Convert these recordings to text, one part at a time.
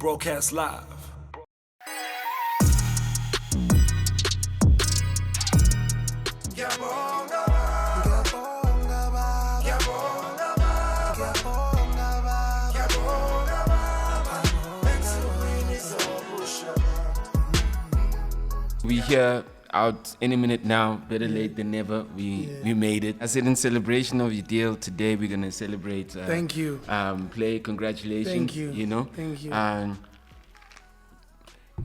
Broadcast live. We here out any minute now, better late than never. We made it. I said in celebration of your deal today, we're gonna celebrate. Thank you. Play, congratulations. Thank you. You know. Thank you. And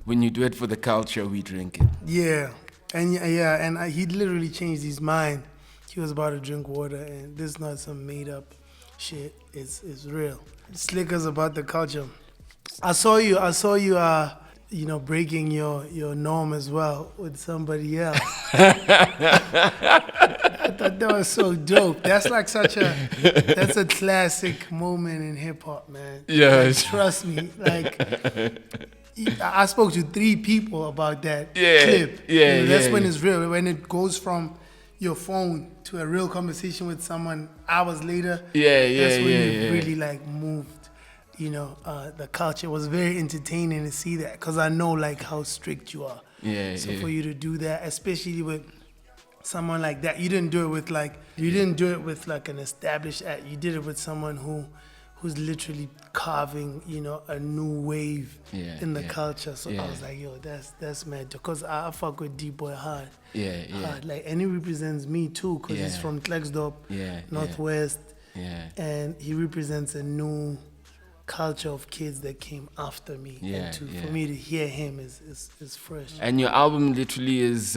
when you do it for the culture, we drink it. Yeah, and he literally changed his mind. He was about to drink water, and this is not some made up shit. It's real. Slikkour's about the culture. I saw you. Breaking your norm as well with somebody else. I thought that was so dope. That's like that's a classic moment in hip hop, man. Yeah. Like, trust me. Like, I spoke to 3 people about that clip. Yeah, that's when it's real. When it goes from your phone to a real conversation with someone hours later. That's when it really like moved. The culture. Was very entertaining to see that, because I know like how strict you are. For you to do that, especially with someone like that, you didn't do it with like an established act. You did it with someone who's literally carving, a new wave in the culture. So I was like, yo, that's mad, because I fuck with D-Boy hard. Hard. Like, and he represents me too, because he's from Klerksdorp, Northwest, and he represents a new culture of kids that came after me, and for me to hear him is fresh. And your album literally is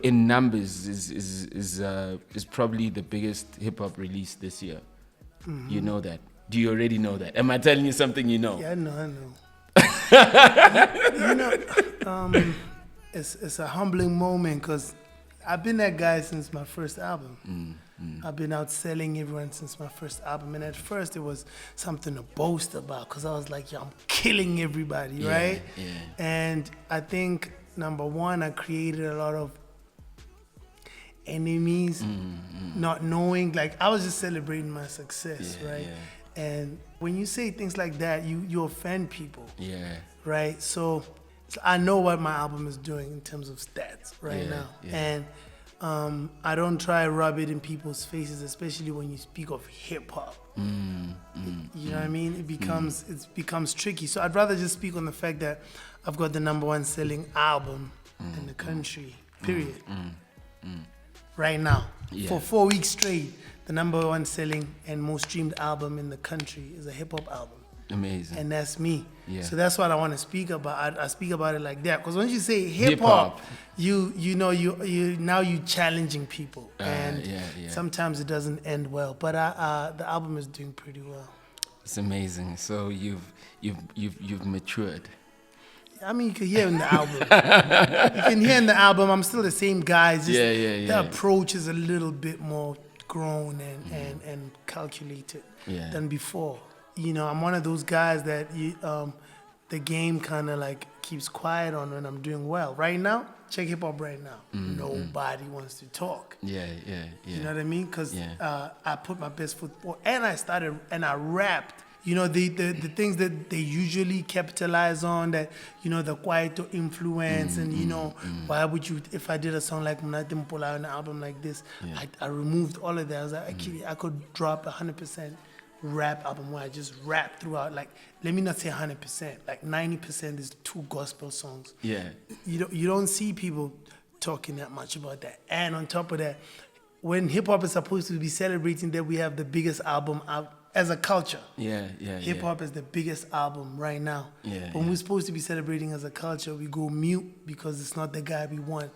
in numbers is probably the biggest hip hop release this year. Mm-hmm. You know that? Do you already know that? Am I telling you something you know? Yeah, I know. It's a humbling moment, because I've been that guy since my first album. I've been out selling everyone since my first album, and at first it was something to boast about, because I was like, yo, I'm killing everybody, right? And I think, number one, I created a lot of enemies, not knowing, like, I was just celebrating my success, right? And when you say things like that, you offend people, right? So I know what my album is doing in terms of stats now, and I don't try to rub it in people's faces, especially when you speak of hip hop. You know what I mean? It becomes tricky. So I'd rather just speak on the fact that I've got the #1 selling album in the country, period. Right now, for 4 weeks straight, the #1 selling and most streamed album in the country is a hip hop album. Amazing. And that's me. So that's what I want to speak about. I speak about it like that, because once you say hip hop, you challenging people, and sometimes it doesn't end well. But the album is doing pretty well. It's amazing. So you've matured. I mean, you can hear in the album. You can hear in the album, I'm still the same guy. Just the approach is a little bit more grown and calculated than before. I'm one of those guys that the game kind of like keeps quiet on when I'm doing well. Right now, check hip hop right now. Nobody wants to talk. You know what I mean? Because I put my best foot forward, and I rapped. The things that they usually capitalize on, that, the quiet influence, and, why would you, if I did a song like Mnati Mpola on an album like this, I removed all of that. I was like, actually, I could drop 100% rap album where I just rap throughout. Like, let me not say 100%, like 90% is 2 gospel songs. You don't see people talking that much about that. And on top of that, when hip hop is supposed to be celebrating that we have the biggest album out as a culture, hip hop is the biggest album right now. When we're supposed to be celebrating as a culture, we go mute because it's not the guy we want,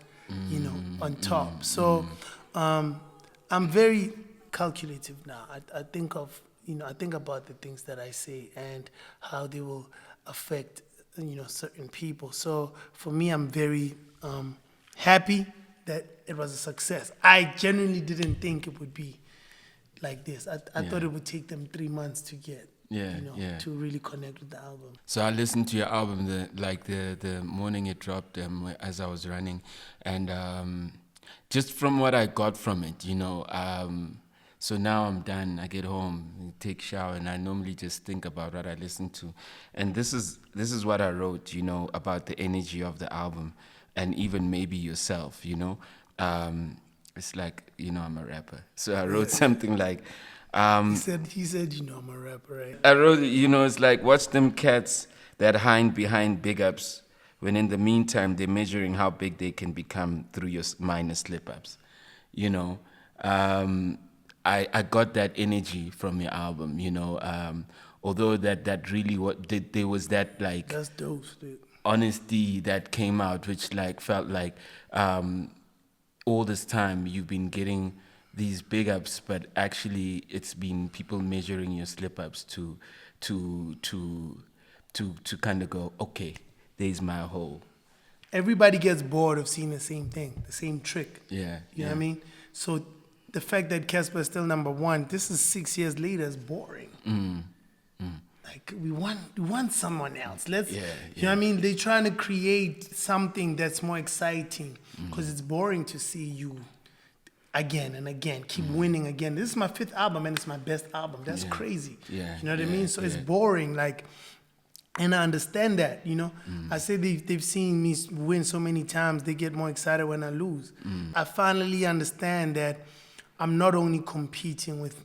on top. So I'm very calculative now. I think about the things that I say and how they will affect, certain people. So for me, I'm very happy that it was a success. I genuinely didn't think it would be like this. I thought it would take them 3 months to get, to really connect with the album. So I listened to your album the morning it dropped, as I was running, and just from what I got from it, So now I'm done. I get home, take shower, and I normally just think about what I listen to. And this is what I wrote, about the energy of the album, and even maybe yourself, It's like, I'm a rapper. So I wrote something like, he said, I'm a rapper, right? I wrote, it's like, watch them cats that hide behind big ups, when in the meantime, they're measuring how big they can become through your minor slip-ups, I got that energy from your album, although that really there was that, like, that's dope, dude. Honesty that came out, which, like, felt like all this time you've been getting these big ups, but actually it's been people measuring your slip-ups to kind of go, okay, there's my hole. Everybody gets bored of seeing the same thing, the same trick. Yeah. You know what I mean? So the fact that Cassper is still number one, this is 6 years later, is boring. Like, we want someone else. You know what I mean? They're trying to create something that's more exciting, because it's boring to see you again and again, keep winning again. This is my 5th album, and it's my best album. That's crazy. Yeah. You know what I mean? So it's boring, like, and I understand that, I say they've seen me win so many times, they get more excited when I lose. I finally understand that I'm not only competing with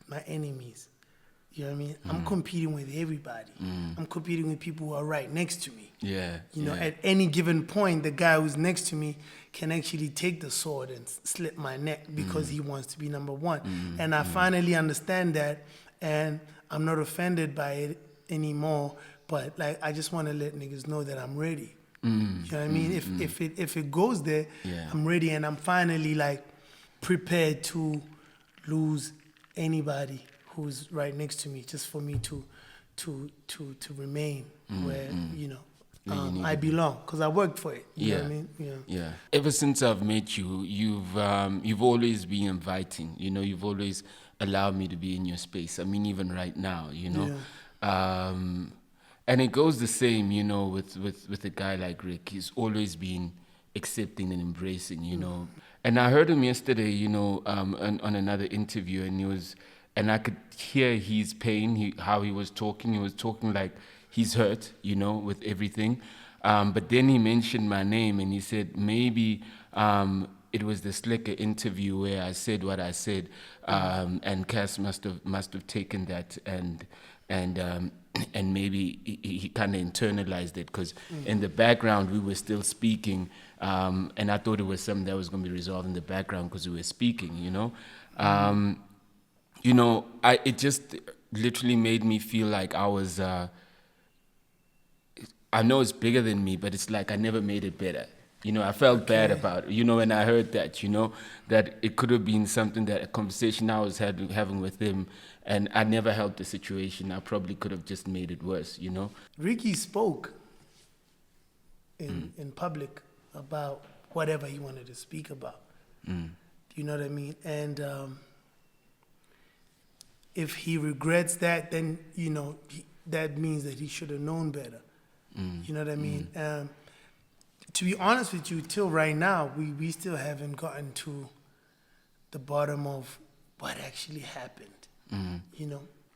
my enemies, you know what I mean? I'm competing with everybody. I'm competing with people who are right next to me. At any given point, the guy who's next to me can actually take the sword and slit my neck because he wants to be number one. And I finally understand that, and I'm not offended by it anymore. But, like, I just want to let niggas know that I'm ready. You know what I mean? If it goes there, I'm ready, and I'm finally, like, prepared to lose anybody who's right next to me, just for me to remain where I belong, because I worked for it. You know what I mean? Yeah. Ever since I've met you, you've always been inviting. You've always allowed me to be in your space. I mean, even right now, And it goes the same, with a guy like Rick. He's always been accepting and embracing, And I heard him yesterday, on another interview, and I could hear his pain, how he was talking. He was talking like he's hurt, with everything. But then he mentioned my name, and he said maybe it was the Slikour interview where I said what I said, and Cass must have taken that and maybe he kind of internalized it, because in the background we were still speaking, and I thought it was something that was going to be resolved in the background because we were speaking, it just literally made me feel like I was, I know it's bigger than me, but it's like I never made it better. I felt bad about it, when I heard that, that it could have been something, that a conversation I was having with him, and I never helped the situation. I probably could have just made it worse, Riky spoke in public about whatever he wanted to speak about. You know what I mean? And if he regrets that, then, that means that he should have known better. You know what I mean? To be honest with you, till right now, we still haven't gotten to the bottom of what actually happened.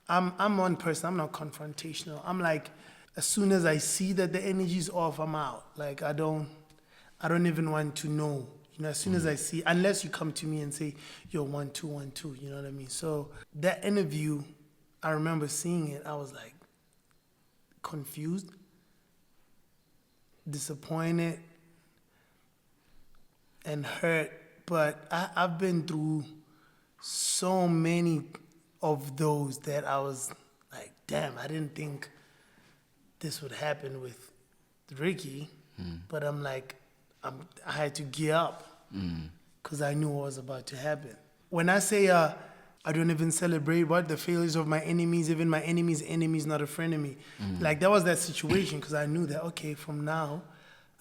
I'm one person, I'm not confrontational. I'm like, as soon as I see that the energy's off, I'm out. Like, I don't even want to know. As soon as I see, unless you come to me and say, yo, 1 2 1 2, you know what I mean? So that interview, I remember seeing it, I was like confused, disappointed, and hurt. But I've been through so many of those that I was like, damn, I didn't think this would happen with Riky. But I'm like, I had to gear up because I knew what was about to happen. When I say I don't even celebrate the failures of my enemies, even my enemy's enemy is not a friend of me. Like, that was that situation, because I knew that, okay, from now,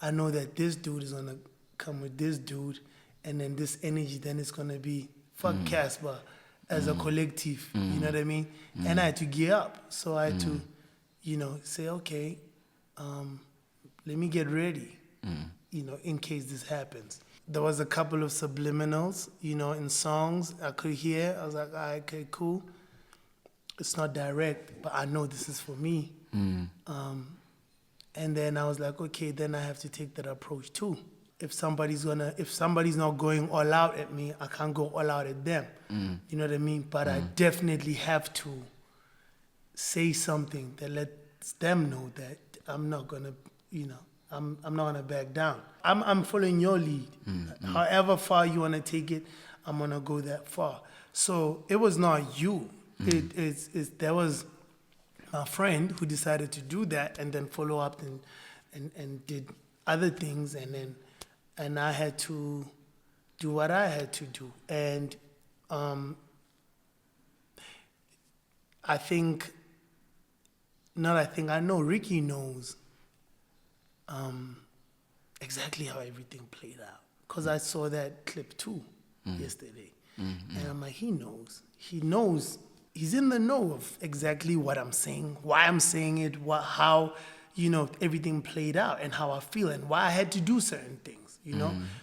I know that this dude is going to come with this dude, and then this energy, then it's going to be fuck Cassper as a collective, you know what I mean? And I had to gear up. So I had to, say, okay, let me get ready, in case this happens. there was a couple of subliminals, in songs I could hear. I was like, all right, okay, cool. It's not direct, but I know this is for me. And then I was like, okay, then I have to take that approach too. If somebody's not going all out at me, I can't go all out at them. You know what I mean? But I definitely have to say something that lets them know that I'm not gonna, I'm not gonna back down. I'm following your lead. However far you wanna take it, I'm gonna go that far. So it was not you. There was my friend who decided to do that and then follow up and did other things, and I had to do what I had to do. And I know Riky knows exactly how everything played out, because I saw that clip too yesterday. And I'm like, he knows. He's in the know of exactly what I'm saying, why I'm saying it, how everything played out, and how I feel, and why I had to do certain things.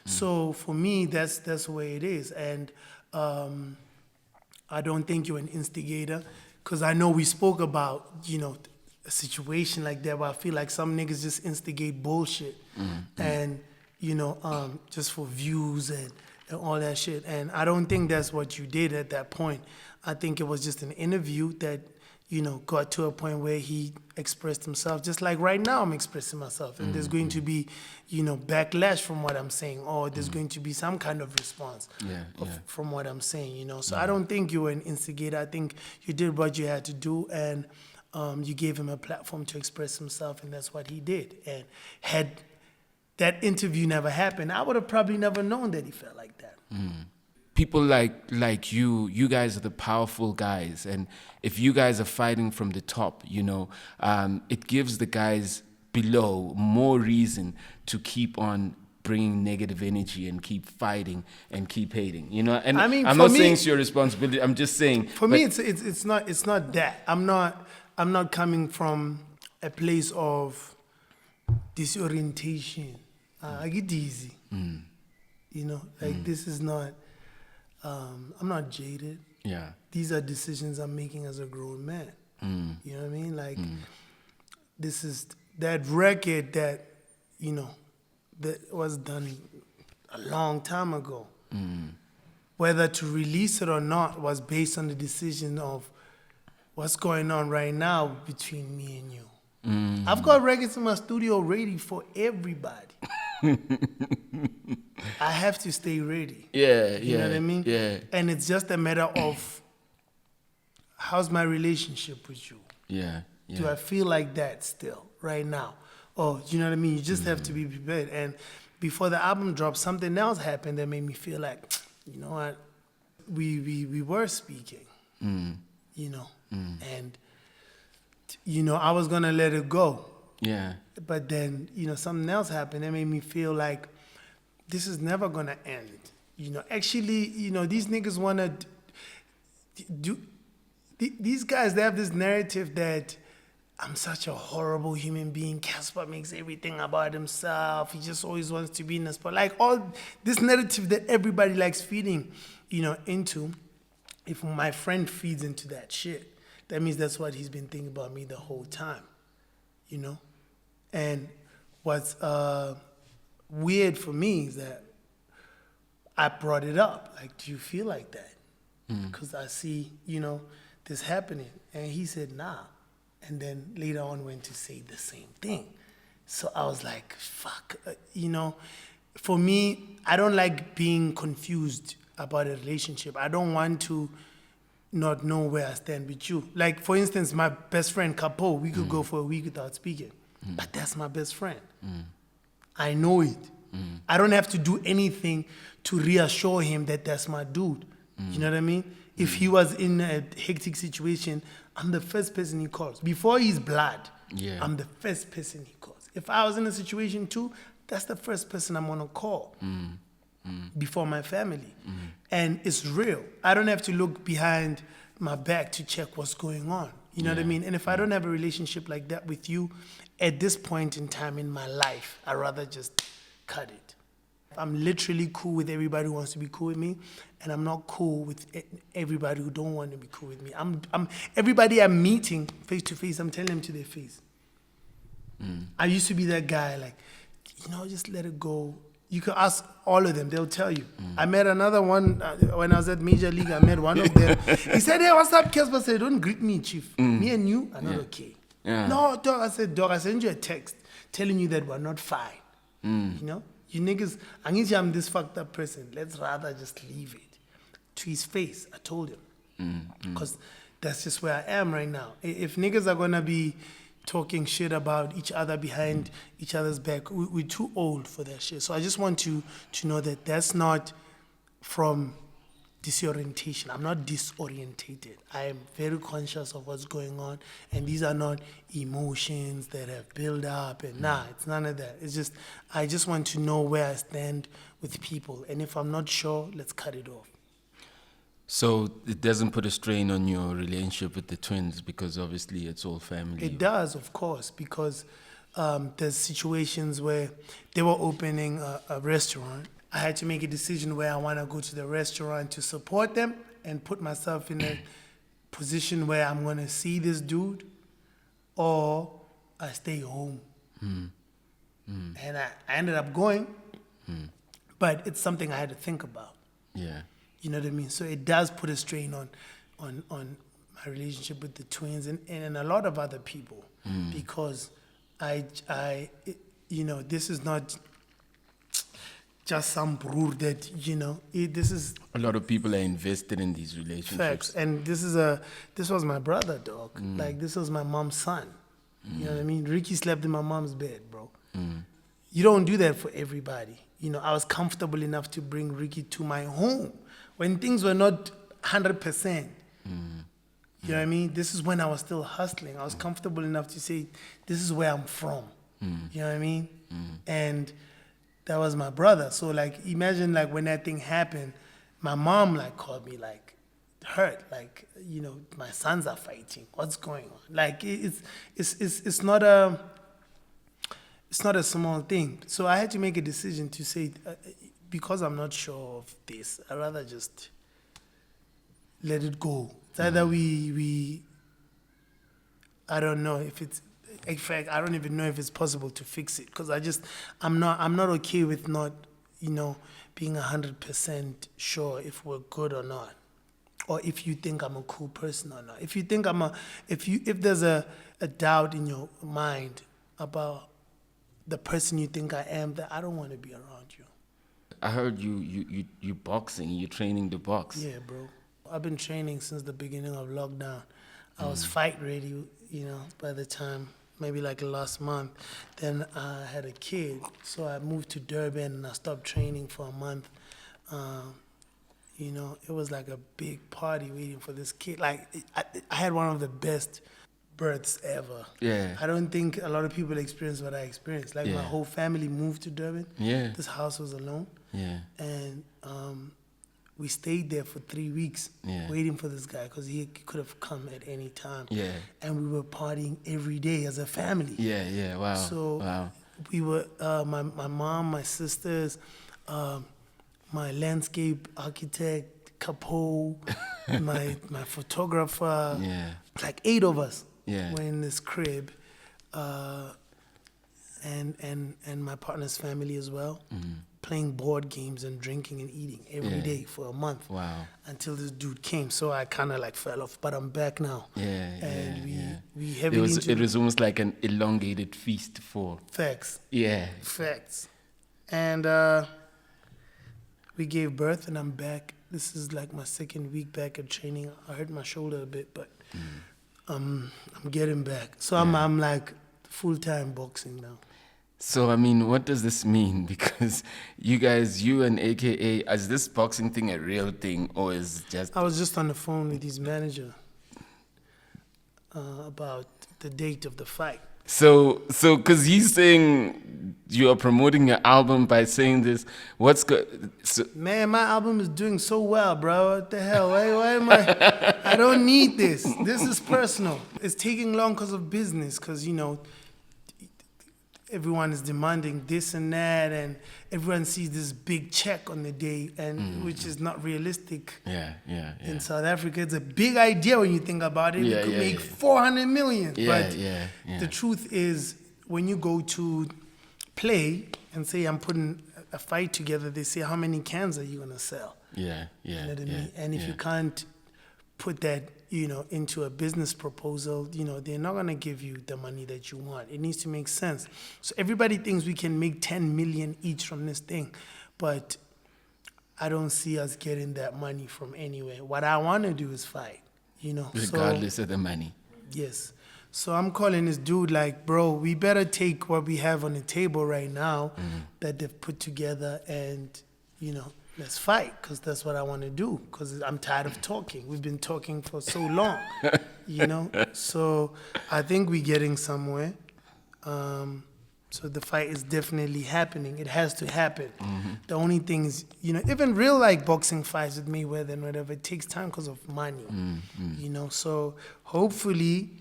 So for me, that's the way it is. And I don't think you're an instigator, because I know we spoke about a situation like that where I feel like some niggas just instigate bullshit and just for views and all that shit. And I don't think that's what you did at that point. I think it was just an interview that got to a point where he expressed himself, just like right now I'm expressing myself. And there's going to be, backlash from what I'm saying, or there's going to be some kind of response from what I'm saying, So I don't think you were an instigator. I think you did what you had to do, and you gave him a platform to express himself, and that's what he did. And had that interview never happened, I would have probably never known that he felt like that. People like you guys are the powerful guys, and if you guys are fighting from the top, it gives the guys below more reason to keep on bringing negative energy and keep fighting and keep hating, And I mean, I'm not saying it's your responsibility. I'm just saying for me, it's not that. I'm not coming from a place of disorientation. I get easy, this is not. I'm not jaded. Yeah. These are decisions I'm making as a grown man. You know what I mean? This is that record that, that was done a long time ago. Whether to release it or not was based on the decision of what's going on right now between me and you. I've got records in my studio ready for everybody. I have to stay ready. You know what I mean? Yeah. And it's just a matter of how's my relationship with you? Yeah. Do I feel like that still right now? Or you know what I mean? You just have to be prepared. And before the album dropped, something else happened that made me feel like, you know what? We were speaking. And I was gonna let it go. Yeah. But then, something else happened that made me feel like this is never gonna end. Actually, these niggas wanna do. These guys, they have this narrative that I'm such a horrible human being. Cassper makes everything about himself. He just always wants to be in the spot. Like all this narrative that everybody likes feeding, into. If my friend feeds into that shit, that means that's what he's been thinking about me the whole time. And what's weird for me is that I brought it up. Like, do you feel like that? Because I see, this happening. And he said, nah. And then later on went to say the same thing. So I was like, fuck. For me, I don't like being confused about a relationship. I don't want to not know where I stand with you. Like, for instance, my best friend, Capo, we could go for a week without speaking. But that's my best friend. I know it. I don't have to do anything to reassure him that that's my dude. You know what I mean? If he was in a hectic situation, I'm the first person he calls. Before he's blood, I'm the first person he calls. If I was in a situation too, that's the first person I'm gonna call before my family. And it's real. I don't have to look behind my back to check what's going on. You know what I mean? And if I don't have a relationship like that with you, at this point in time in my life, I'd rather just cut it. I'm literally cool with everybody who wants to be cool with me, and I'm not cool with everybody who don't want to be cool with me. Everybody I'm meeting face to face, I'm telling them to their face. I used to be that guy, like, just let it go. You can ask all of them, they'll tell you. I met another one when I was at Major League. I met one of them. He said, "Hey, what's up, Cassper?" I said, "Don't greet me, Chief. Me and you are not okay." Yeah. No, dog. I said, "Dog, I sent you a text telling you that we're not fine. You niggas, I'm this fucked up person. Let's rather just leave it." To his face, I told him. Because that's just where I am right now. If niggas are going to be talking shit about each other behind each other's back, we're too old for that shit. So I just want to know that that's not from disorientation. I'm not disorientated. I am very conscious of what's going on, and these are not emotions that have built up, and it's none of that. It's just, I just want to know where I stand with people, and if I'm not sure, let's cut it off. So it doesn't put a strain on your relationship with the twins, because obviously it's all family. It does, of course, because there's situations where they were opening a restaurant. I had to make a decision where I want to go to the restaurant to support them and put myself in a position where I'm going to see this dude, or I stay home. And I ended up going, but it's something I had to think about. Yeah. You know what I mean? So it does put a strain on my relationship with the twins and a lot of other people, because this is not just some brood that, this is... A lot of people are invested in these relationships. Facts. And this was my brother, dog. Like, this was my mom's son. You know what I mean? Riky slept in my mom's bed, bro. You don't do that for everybody. I was comfortable enough to bring Riky to my home when things were not 100%. You know what I mean? This is when I was still hustling. I was comfortable enough to say, this is where I'm from. You know what I mean? And that was my brother. So, like, imagine, like, when that thing happened, my mom, like, called me, like, hurt. Like, my sons are fighting. What's going on? Like, it's not a small thing. So I had to make a decision to say, because I'm not sure of this, I'd rather just let it go. It's either I don't know if it's... In fact, I don't even know if it's possible to fix it, because I'm not okay with not, being 100% sure if we're good or not, or if you think I'm a cool person or not. If you think if there's a doubt in your mind about the person you think I am, that I don't want to be around you. I heard you boxing. You're training to box. Yeah, bro. I've been training since the beginning of lockdown. I was fight ready, by the time, maybe like last month. Then I had a kid, so I moved to Durban and I stopped training for a month. It was like a big party waiting for this kid. Like, I had one of the best births ever. Yeah. I don't think a lot of people experience what I experienced. Like, my whole family moved to Durban. Yeah. This house was alone. Yeah. And we stayed there for 3 weeks waiting for this guy, because he could have come at any time. Yeah. And we were partying every day as a family. Yeah. Wow. So we were, my mom, my sisters, my landscape architect, Capo, my photographer, like 8 of us were in this crib, and my partner's family as well, playing board games and drinking and eating every day for a month. Wow. Until this dude came, so I kind of like fell off, but I'm back now. We heavily it was almost like an elongated feast for facts. Yeah. Facts. And we gave birth, and I'm back. This is like my 2nd week back at training. I hurt my shoulder a bit, but I'm getting back. So I'm like full-time boxing now. So, I mean, what does this mean? Because you and AKA, is this boxing thing a real thing, or is just... I was just on the phone with his manager about the date of the fight. So, because he's saying you are promoting your album by saying this, what's good? So, man, my album is doing so well, bro. What the hell? Why am I? I don't need this. This is personal. It's taking long because of business, because, everyone is demanding this and that, and everyone sees this big check on the day, and which is not realistic. In South Africa, it's a big idea when you think about it. You could make 400 million. But the truth is, when you go to play and say, I'm putting a fight together, they say, how many cans are you going to sell? You know what I mean? And if you can't put that, into a business proposal, they're not going to give you the money that you want. It needs to make sense. So everybody thinks we can make 10 million each from this thing, but I don't see us getting that money from anywhere. What I want to do is fight, Regardless of the money. Yes. So I'm calling this dude like, bro, we better take what we have on the table right now that they've put together and, let's fight, because that's what I want to do, because I'm tired of talking. We've been talking for so long, So I think we're getting somewhere. So the fight is definitely happening. It has to happen. The only thing is, even real boxing fights with Mayweather and whatever, it takes time because of money, So hopefully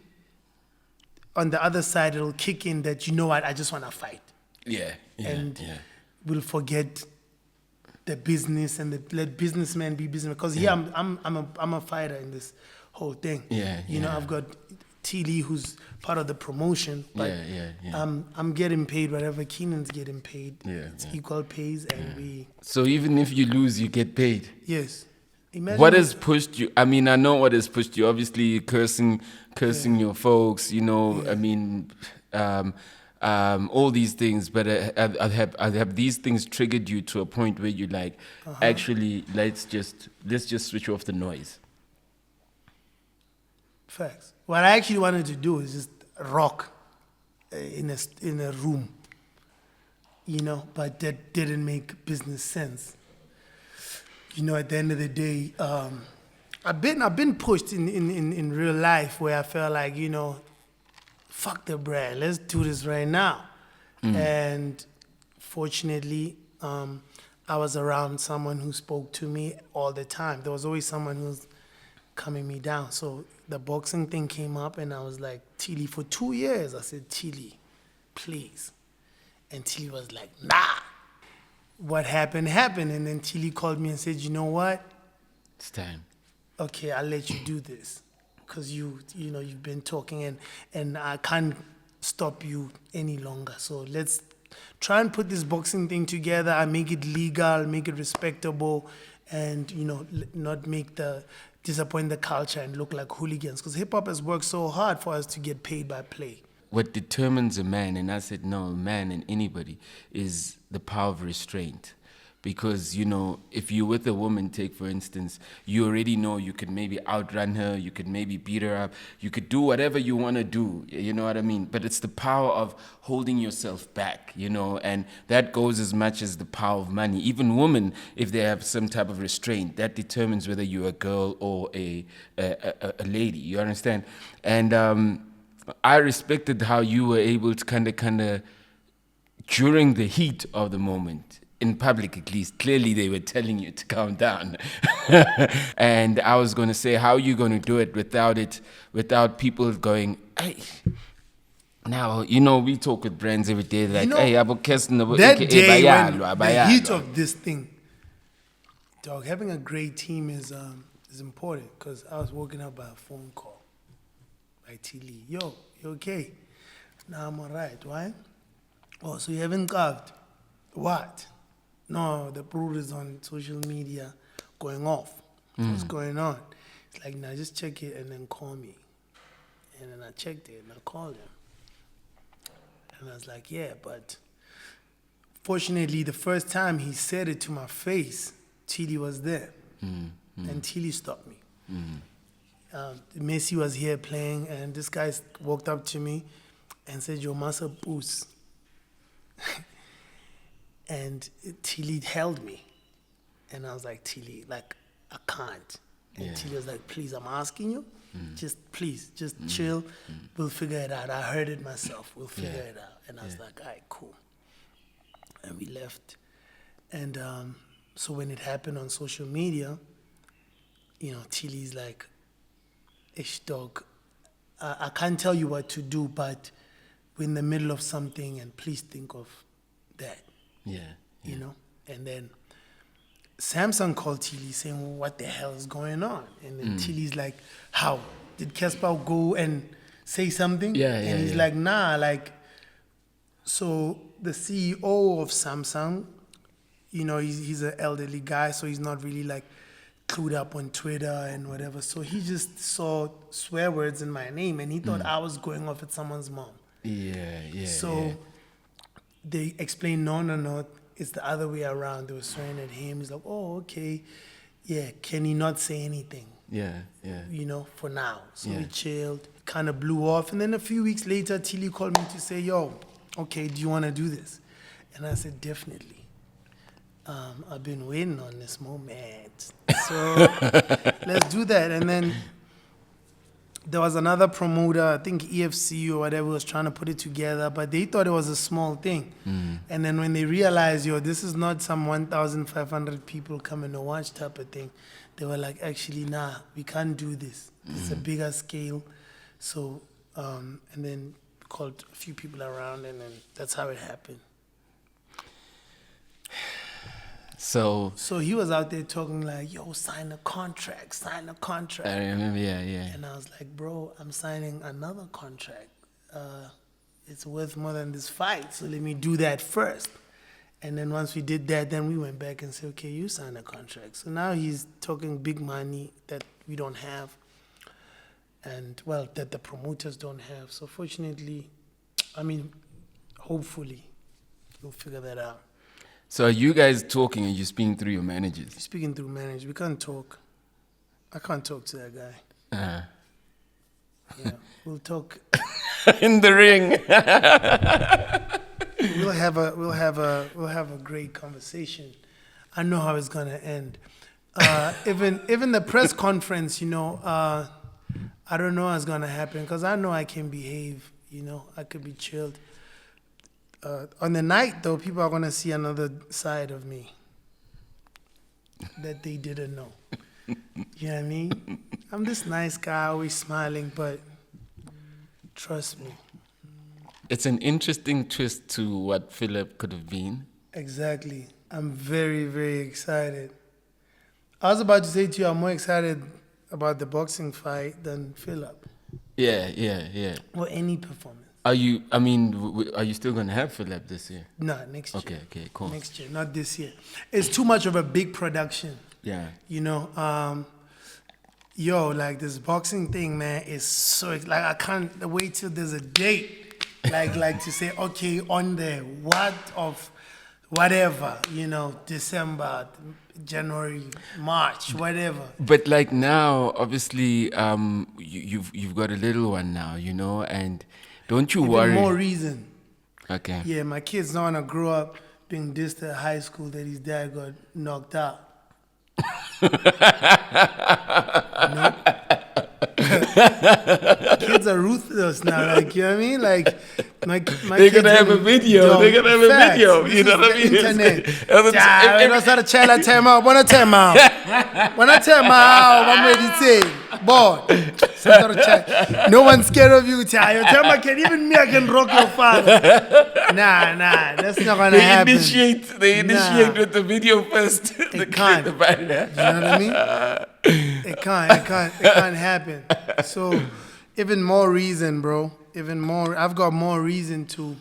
on the other side, it'll kick in that, what, I just want to fight. We'll forget the business and let businessmen be businessmen. Because I'm a fighter in this whole thing. I've got T. Lee, who's part of the promotion, but I'm getting paid whatever Keenan's getting paid. It's equal pays, and So even if you lose, you get paid. Yes. Imagine what has pushed you? I mean, I know what has pushed you. Obviously, cursing your folks. I mean, all these things. But have these things triggered you to a point where you like, actually, let's just switch off the noise? Facts. What I actually wanted to do is just rock in a room, but that didn't make business sense. At the end of the day, I've been pushed in real life where I felt like, fuck the brand, let's do this right now. And fortunately, I was around someone who spoke to me all the time. There was always someone who was calming me down. So the boxing thing came up, and I was like, Tilly, for 2 years, I said, Tilly, please. And Tilly was like, nah. What happened, and then Tilly called me and said, you know what? It's time. Okay, I'll let you do this, because you've been talking, and I can't stop you any longer. So let's try and put this boxing thing together. I make it legal, make it respectable, and not disappoint the culture and look like hooligans, because hip hop has worked so hard for us to get paid by play. What determines a man, and I said no, a man and anybody, is the power of restraint. Because, if you're with a woman, take for instance, you already know you could maybe outrun her, you could maybe beat her up, you could do whatever you want to do, you know what I mean? But it's the power of holding yourself back, and that goes as much as the power of money. Even women, if they have some type of restraint, that determines whether you're a girl or a lady, you understand? And I respected how you were able to kind of, during the heat of the moment, in public at least, clearly they were telling you to calm down. And I was going to say, how are you going to do it without people going, hey. Now, we talk with brands every day, like, hey, that day when the heat of this thing, dog, having a great team is important, because I was woken up by a phone call by T. Lee. Yo, you okay? Nah, I'm all right. Why? Oh, so you haven't carved? What? No, the brood is on social media going off. What's going on? It's like, nah, just check it and then call me. And then I checked it and I called him. And I was like, yeah, but fortunately, the first time he said it to my face, Tilly was there. And Tilly stopped me. Messi was here playing, and this guy walked up to me and said, "Your massa boost." And Tilly held me. And I was like, Tilly, like, I can't. And Tilly was like, please, I'm asking you. Just please, just chill. We'll figure it out. I heard it myself. We'll figure it out. And I was like, all right, cool. And we left. And so when it happened on social media, Tilly's like, ish dog, I can't tell you what to do, but we're in the middle of something, and please think of that. Yeah. You know? And then Samsung called Tilly saying, well, what the hell is going on? And then Tilly's like, how? Did Cassper go and say something? And he's like, nah, like, so the CEO of Samsung, you know, he's an elderly guy, so he's not really like clued up on Twitter and whatever. So he just saw swear words in my name, and he thought I was going off at someone's mom. So they explained, no, it's the other way around. They were swearing at him. He's like, oh, okay, yeah, can he not say anything? You know, for now. So we chilled, kind of blew off. And then a few weeks later, Tilly called me to say, yo, okay, do you want to do this? And I said, definitely. I've been waiting on this moment. So let's do that. And then there was another promoter, I think EFC or whatever, was trying to put it together, but they thought it was a small thing. And then when they realized, yo, this is not some 1,500 people coming to watch type of thing, they were like, actually, nah, we can't do this. It's a bigger scale. So, and then called a few people around, and then that's how it happened. So he was out there talking like, yo, sign a contract. I remember, And I was like, bro, I'm signing another contract. It's worth more than this fight, so let me do that first. And then once we did that, then we went back and said, okay, you sign a contract. So now he's talking big money that we don't have, and, well, that the promoters don't have. So fortunately, I mean, hopefully, we'll figure that out. So are you guys talking and you speaking through your managers? Speaking through managers. We can't talk. I can't talk to that guy. Yeah, we'll talk in the ring. We'll have a great conversation. I know how it's gonna end. Even the press conference, you know, I don't know what's gonna happen because I know I can behave. You know, I could be chilled. On the night, though, people are going to see another side of me that they didn't know. You know what I mean? I'm this nice guy, always smiling, but trust me. It's an interesting twist to what Philip could have been. Exactly. I'm very, very excited. I was about to say to you, I'm more excited about the boxing fight than Philip. Yeah. Or any performance. Are you still going to have Philip this year? No, next year. Okay, cool. Next year, not this year. It's too much of a big production. Yeah. You know, like this boxing thing, man, is so, like, I can't wait till there's a date. like to say, okay, on the what of whatever, you know, December, January, March, whatever. But like now, obviously, you've got a little one now, you know, and don't you worry? More reason. Okay. Yeah, my kid's not gonna grow up being dissed at high school that his dad got knocked out. No. Kids are ruthless now, like, you know what I mean? Like, my they're gonna have a video. They're gonna have a video. You know what I mean? Internet. I'm ready to say, boy. No one's scared of you, Tema. Even me, I can rock your father. Nah, that's not gonna happen. They initiate with the video first. It can't. You know what I mean? It can't happen. So, even more reason, bro. Even more. I've got more reason to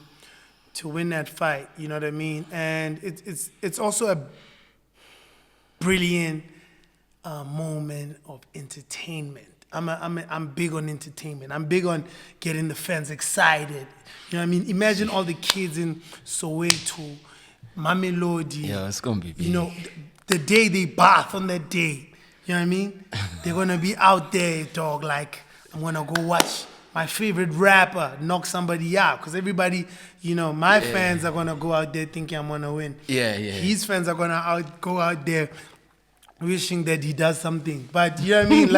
win that fight. You know what I mean? And it's also a brilliant moment of entertainment. I'm big on entertainment. I'm big on getting the fans excited. You know what I mean? Imagine all the kids in Soweto, Mamelodi. Yeah, it's gonna be big. You know, the day they bath on that day. You know what I mean? They're gonna be out there, dog. Like, I'm gonna go watch my favorite rapper knock somebody out. Because everybody, you know, my fans are gonna go out there thinking I'm gonna win. Yeah. His fans are gonna go out there wishing that he does something. But you know what I mean?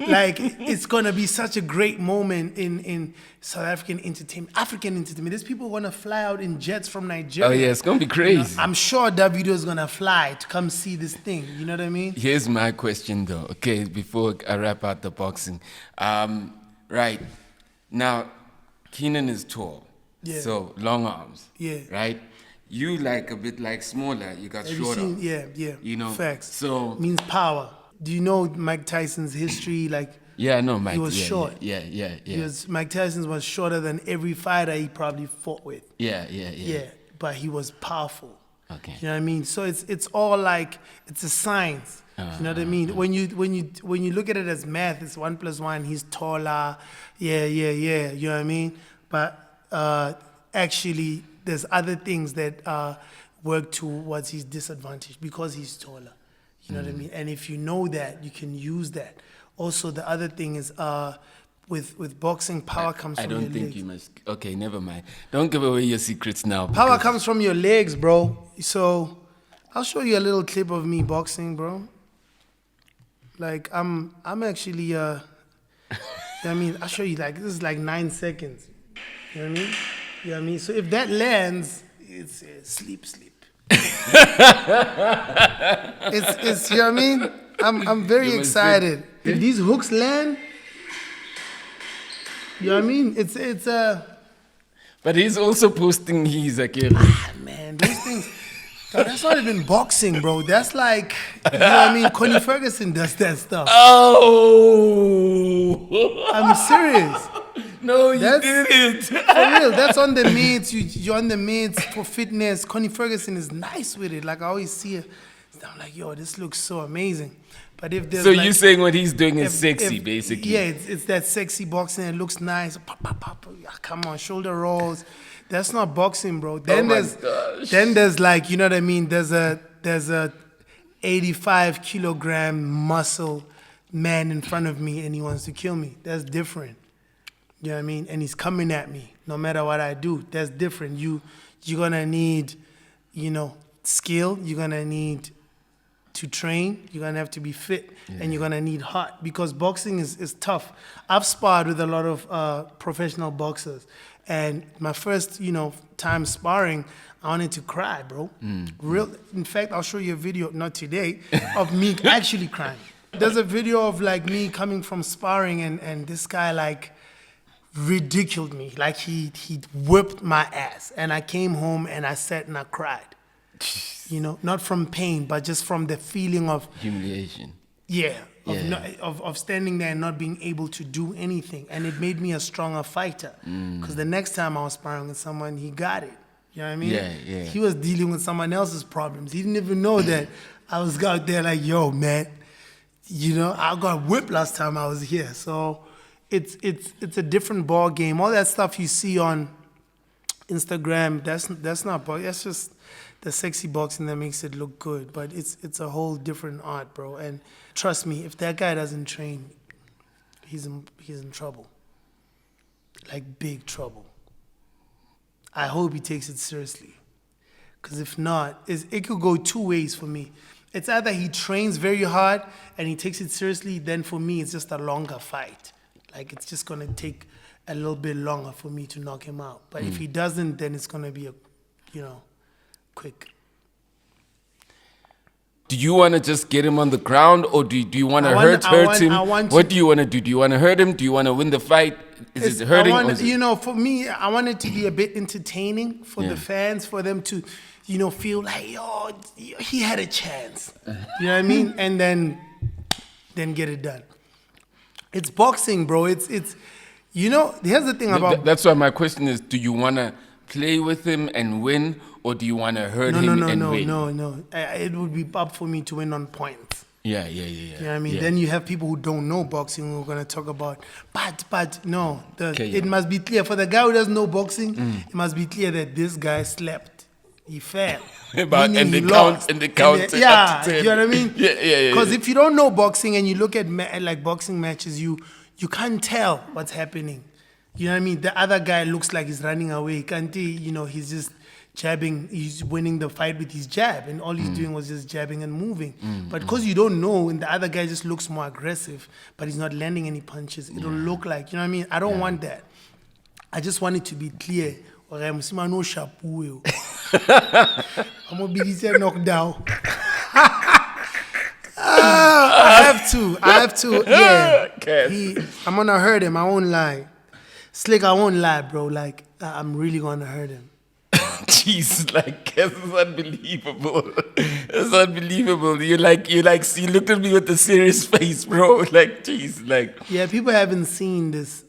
Like it's gonna be such a great moment in South African entertainment, African entertainment. There's people gonna fly out in jets from Nigeria. Oh yeah, it's gonna be crazy. You know, I'm sure Davido is gonna fly to come see this thing. You know what I mean? Here's my question though. Okay, before I wrap out the boxing, right now, Keenan is tall. Yeah. So long arms. Yeah. Right? You like a bit like smaller. You got shorter. Yeah. You know. Facts. So means power. Do you know Mike Tyson's history? Like. Yeah, I know Mike. He was short. Yeah. Mike Tyson was shorter than every fighter he probably fought with. Yeah. But he was powerful. Okay. You know what I mean? So it's all like it's a science. You know what I mean? When you look at it as math, it's 1 + 1. He's taller. Yeah. You know what I mean? But actually, there's other things that work towards his disadvantage because he's taller. You know what I mean? And if you know that, you can use that. Also, the other thing is with boxing, power comes from your legs. I don't think you must. Okay, never mind. Don't give away your secrets now. Power comes from your legs, bro. So I'll show you a little clip of me boxing, bro. Like I'm actually you know what I mean? I'll show you, like, this is like 9 seconds. You know what I mean? You know what I mean? So if that lands, it's sleep. it's you know what I mean? I'm very excited. If these hooks land, you know what I mean? It's But he's also posting his again. Man, those things. That's not even boxing, bro. That's like, you know what I mean? Connie Ferguson does that stuff. Oh! I'm serious. No, you did it. For real, that's on the mitts. You're on the mitts for fitness. Connie Ferguson is nice with it. Like, I always see her. I'm like, yo, this looks so amazing. But if there's, so you're saying what he's doing is sexy, basically? Yeah, it's that sexy boxing. It looks nice. Pop. Come on, shoulder rolls. That's not boxing, bro. Then there's like, you know what I mean? There's a 85 kilogram muscle man in front of me and he wants to kill me. That's different. You know what I mean? And he's coming at me no matter what I do. That's different. You're gonna need, you know, skill. You're gonna need to train. You're gonna have to be fit, and you're gonna need heart, because boxing is tough. I've sparred with a lot of professional boxers, and my first, you know, time sparring, I wanted to cry, bro. In fact, I'll show you a video, not today, of me actually crying. There's a video of like me coming from sparring, and this guy like ridiculed me. Like he whipped my ass, and I came home and I sat and I cried. You know, not from pain, but just from the feeling of humiliation. Of standing there and not being able to do anything. And it made me a stronger fighter. Because the next time I was sparring with someone, he got it. You know what I mean? Yeah. He was dealing with someone else's problems. He didn't even know that I was out there like, yo, man, you know, I got whipped last time I was here. So it's a different ball game. All that stuff you see on Instagram, that's not boxing. That's just the sexy boxing that makes it look good. But it's a whole different art, bro. And trust me, if that guy doesn't train, he's in trouble. Like big trouble. I hope he takes it seriously. Because if not, it could go two ways for me. It's either he trains very hard and he takes it seriously, then for me it's just a longer fight. Like it's just going to take a little bit longer for me to knock him out. But if he doesn't, then it's going to be quick. Do you want to just get him on the ground, or do you want to hurt him? What do you want to do? Do you want to hurt him? Do you want to win the fight? Is it hurting? For me, I want it to be a bit entertaining for the fans, for them to, feel like, yo, he had a chance. You know what I mean? And then get it done. It's boxing, bro. It's here's the thing about... That's why my question is, do you want to play with him and win, or do you want to hurt him and win? No. It would be up for me to win on points. Yeah. You know what I mean? Yeah. Then you have people who don't know boxing who are going to talk about, but no. It must be clear. For the guy who doesn't know boxing, it must be clear that this guy slept. He fell. And the count. Yeah, you know what I mean? Yeah. Because if you don't know boxing and you look at like boxing matches, you can't tell what's happening. You know what I mean? The other guy looks like he's running away. Can't he? He's just jabbing. He's winning the fight with his jab, and all he's doing was just jabbing and moving. But because you don't know, and the other guy just looks more aggressive, but he's not landing any punches, it'll look like, you know what I mean? I don't want that. I just want it to be clear. I'm gonna be knocked down. I have to. Yeah. I'm gonna hurt him. I won't lie. Slick, I won't lie, bro. Like, I'm really gonna hurt him. Jeez, like it's unbelievable. It's unbelievable. You looked at me with a serious face, bro. Like, jeez, like. Yeah, people haven't seen this.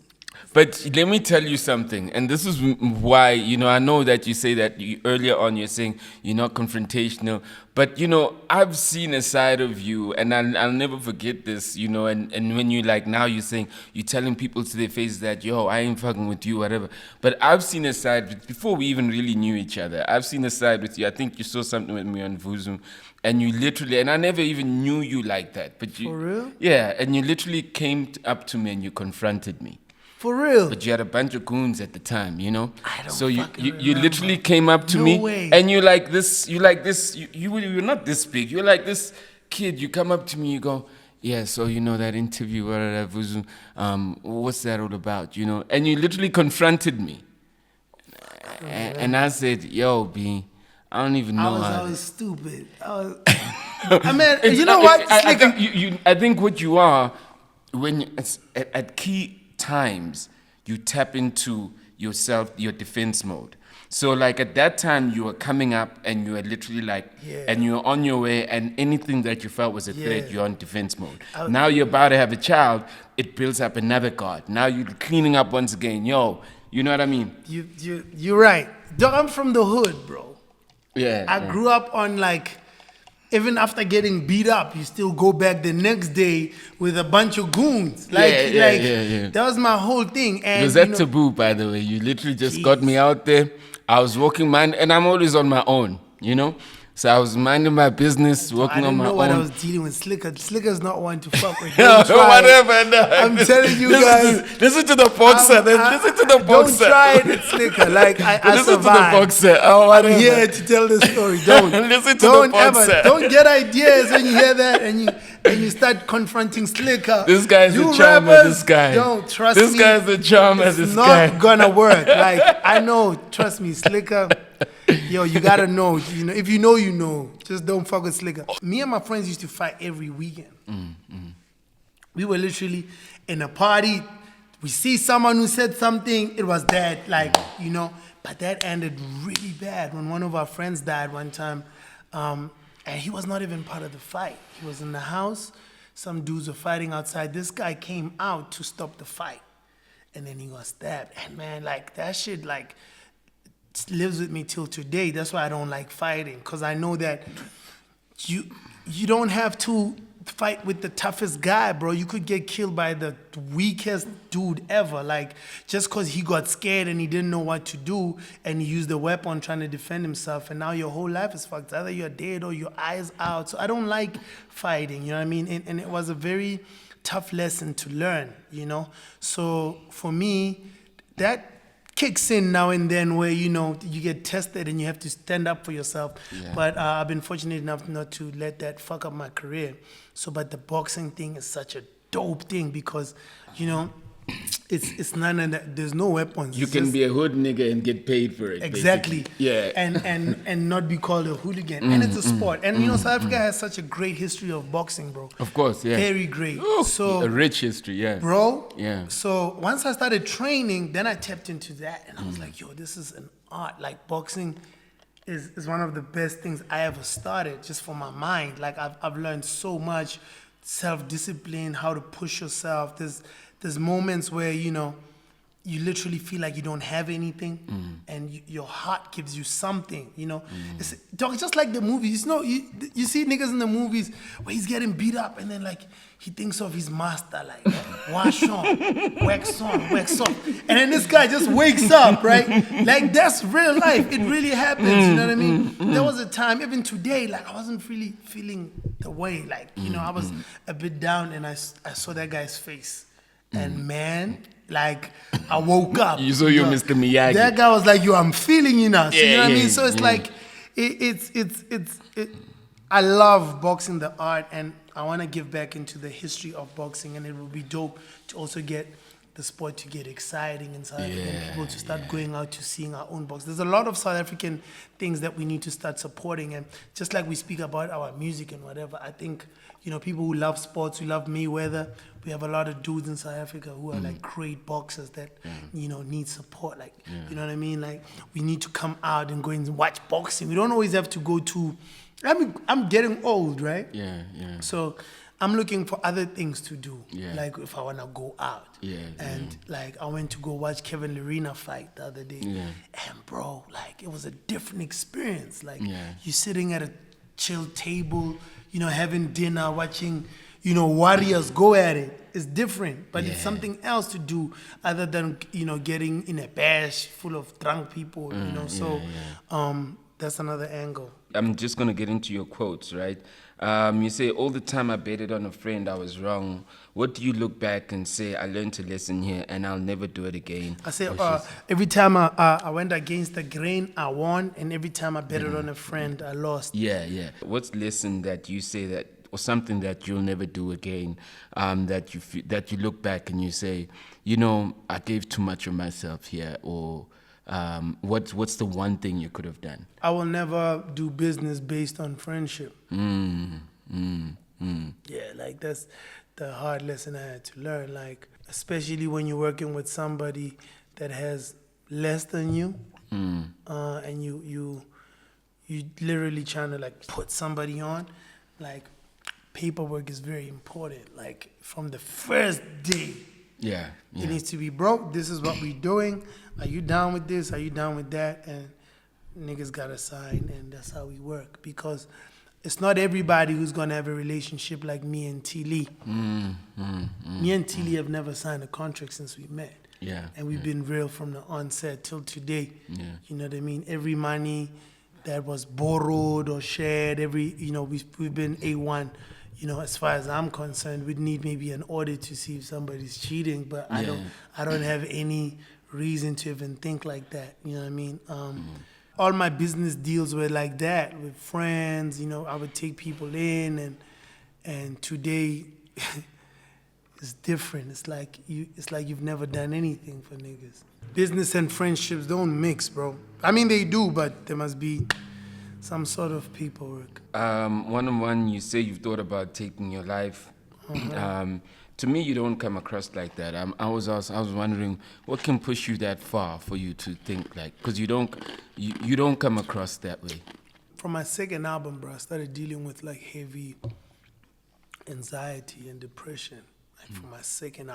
But let me tell you something, and this is why, I know that you say that earlier on you're saying you're not confrontational, but, I've seen a side of you, and I'll never forget this, and when you now you're saying, you're telling people to their face that, yo, I ain't fucking with you, whatever. But I've seen a side, before we even really knew each other, I've seen a side with you. I think you saw something with me on Vuzu, and you literally, and I never even knew you like that. But you, for real? Yeah, and you literally came up to me and you confronted me. For real? But you had a bunch of goons at the time, I don't so you remember. literally came up to me, way. and you're not this big. You're like this kid. You come up to me, you go, yeah, so that interview, what's that all about, And you literally confronted me. And I said, yo, B, I don't even know I was stupid. I mean, you know what? I think what you are, when at key times you tap into yourself, your defense mode. So at that time you were coming up and you were literally and you were on your way, and anything that you felt was a threat, you're on defense mode. Now you're about to have a child, it builds up another guard. Now you're cleaning up once again. Yo, you know what I mean? You're right. Dog, I'm from the hood, bro. Yeah. I grew up on even after getting beat up, you still go back the next day with a bunch of goons. That was my whole thing. And was that taboo, by the way? You literally just got me out there. I was walking, and I'm always on my own, So I was minding my business, working on my own. I didn't know what I was dealing with. Slicker's not one to fuck with. Whatever. No. I'm telling you guys. Listen to the boxer. Listen to the boxer. Don't try it, Slicker. I listen survived. to the boxer. Oh, whatever. I'm here to tell the story. Don't listen to the boxer. Don't get ideas when you hear that and you start confronting Slicker. This guy's a charmer. This guy. Don't trust me. This guy's a charmer. It's not gonna work. I know. Trust me, Slicker. Yo, you gotta know. If you know, you know. Just don't fuck with Slicker. Me and my friends used to fight every weekend. We were literally in a party. We see someone who said something. It was that, But that ended really bad when one of our friends died one time. And he was not even part of the fight. He was in the house. Some dudes were fighting outside. This guy came out to stop the fight. And then he got stabbed. And man, that shit, lives with me till today. That's why I don't like fighting, because I know that you don't have to fight with the toughest guy, bro. You could get killed by the weakest dude ever. Just because he got scared and he didn't know what to do and he used a weapon trying to defend himself, and now your whole life is fucked. Either you're dead or your eyes out. So I don't like fighting, you know what I mean? And it was a very tough lesson to learn, So for me, that kicks in now and then where, you get tested and you have to stand up for yourself. Yeah. But I've been fortunate enough not to let that fuck up my career. But the boxing thing is such a dope thing because, it's none of that. There's no weapons. You can be a hood nigga and get paid for it. Exactly. Basically. Yeah. And not be called a hooligan. And it's a sport. And South Africa has such a great history of boxing, bro. Of course, yeah. Very great. Ooh, a rich history, yeah. Bro. Yeah. So once I started training, then I tapped into that and I was like, yo, this is an art. Boxing is one of the best things I ever started just for my mind. I've learned so much, self-discipline, how to push yourself. There's moments where, you literally feel like you don't have anything and your heart gives you something, It's just like the movies. You see niggas in the movies where he's getting beat up and then he thinks of his master, wash on, wax on. And then this guy just wakes up, right? That's real life. It really happens, you know what I mean? There was a time, even today, I wasn't really feeling the way. I was a bit down and I saw that guy's face. And man, I woke up. You saw you, Mr. Miyagi. That guy was like, yo, I'm feeling you now. So, you know what I mean? So it's I love boxing, the art, and I want to give back into the history of boxing, and it would be dope to also get the sport to get exciting in South African people, to start going out to seeing our own box. There's a lot of South African things that we need to start supporting. And just like we speak about our music and whatever, I think, you know, people who love sports, who love Mayweather, we have a lot of dudes in South Africa who are like great boxers that, you know, need support. Like, you know what I mean? Like, we need to come out and go and watch boxing. We don't always have to go to, I mean, I'm getting old, right? So I'm looking for other things to do. Like if I want to go out. And like I went to go watch Kevin Lerena fight the other day. And bro, like it was a different experience. Like you're sitting at a chill table, you know, having dinner, watching, you know, warriors go at it. It's different, but it's something else to do other than, you know, getting in a bash full of drunk people, you know. So that's another angle. I'm just going to get into your quotes, right? You say, all the time I betted on a friend, I was wrong. What do you look back and say, I learned a lesson here and I'll never do it again? I say, every time I went against the grain, I won. And every time I betted on a friend, I lost. What's lesson that you say that, or something that you'll never do again, that you look back and you say, you know, I gave too much of myself here, or what's the one thing you could have done? I will never do business based on friendship. Yeah, like that's the hard lesson I had to learn. Like, especially when you're working with somebody that has less than you, and you literally trying to like put somebody on. Like, paperwork is very important. Like from the first day. It needs to be, bro, this is what we're doing. Are you down with this? Are you down with that? And niggas gotta sign, and that's how we work. Because it's not everybody who's gonna have a relationship like me and T. Lee. Me and T. Lee have never signed a contract since we met. And we've been real from the onset till today. You know what I mean? Every money that was borrowed or shared, you know, we've been A1. You know, as far as I'm concerned, we'd need maybe an audit to see if somebody's cheating, but I don't have any reason to even think like that. You know what I mean? All my business deals were like that with friends. You know, I would take people in, and today it's different. It's like you've never done anything for niggas. Business and friendships don't mix, bro. I mean, they do, but there must be some sort of paperwork. One-on-one, you say you've thought about taking your life. To me, you don't come across like that. I was wondering, what can push you that far for you to think like? Because you don't come across that way. From my second album, bro, I started dealing with like heavy anxiety and depression. Like from my second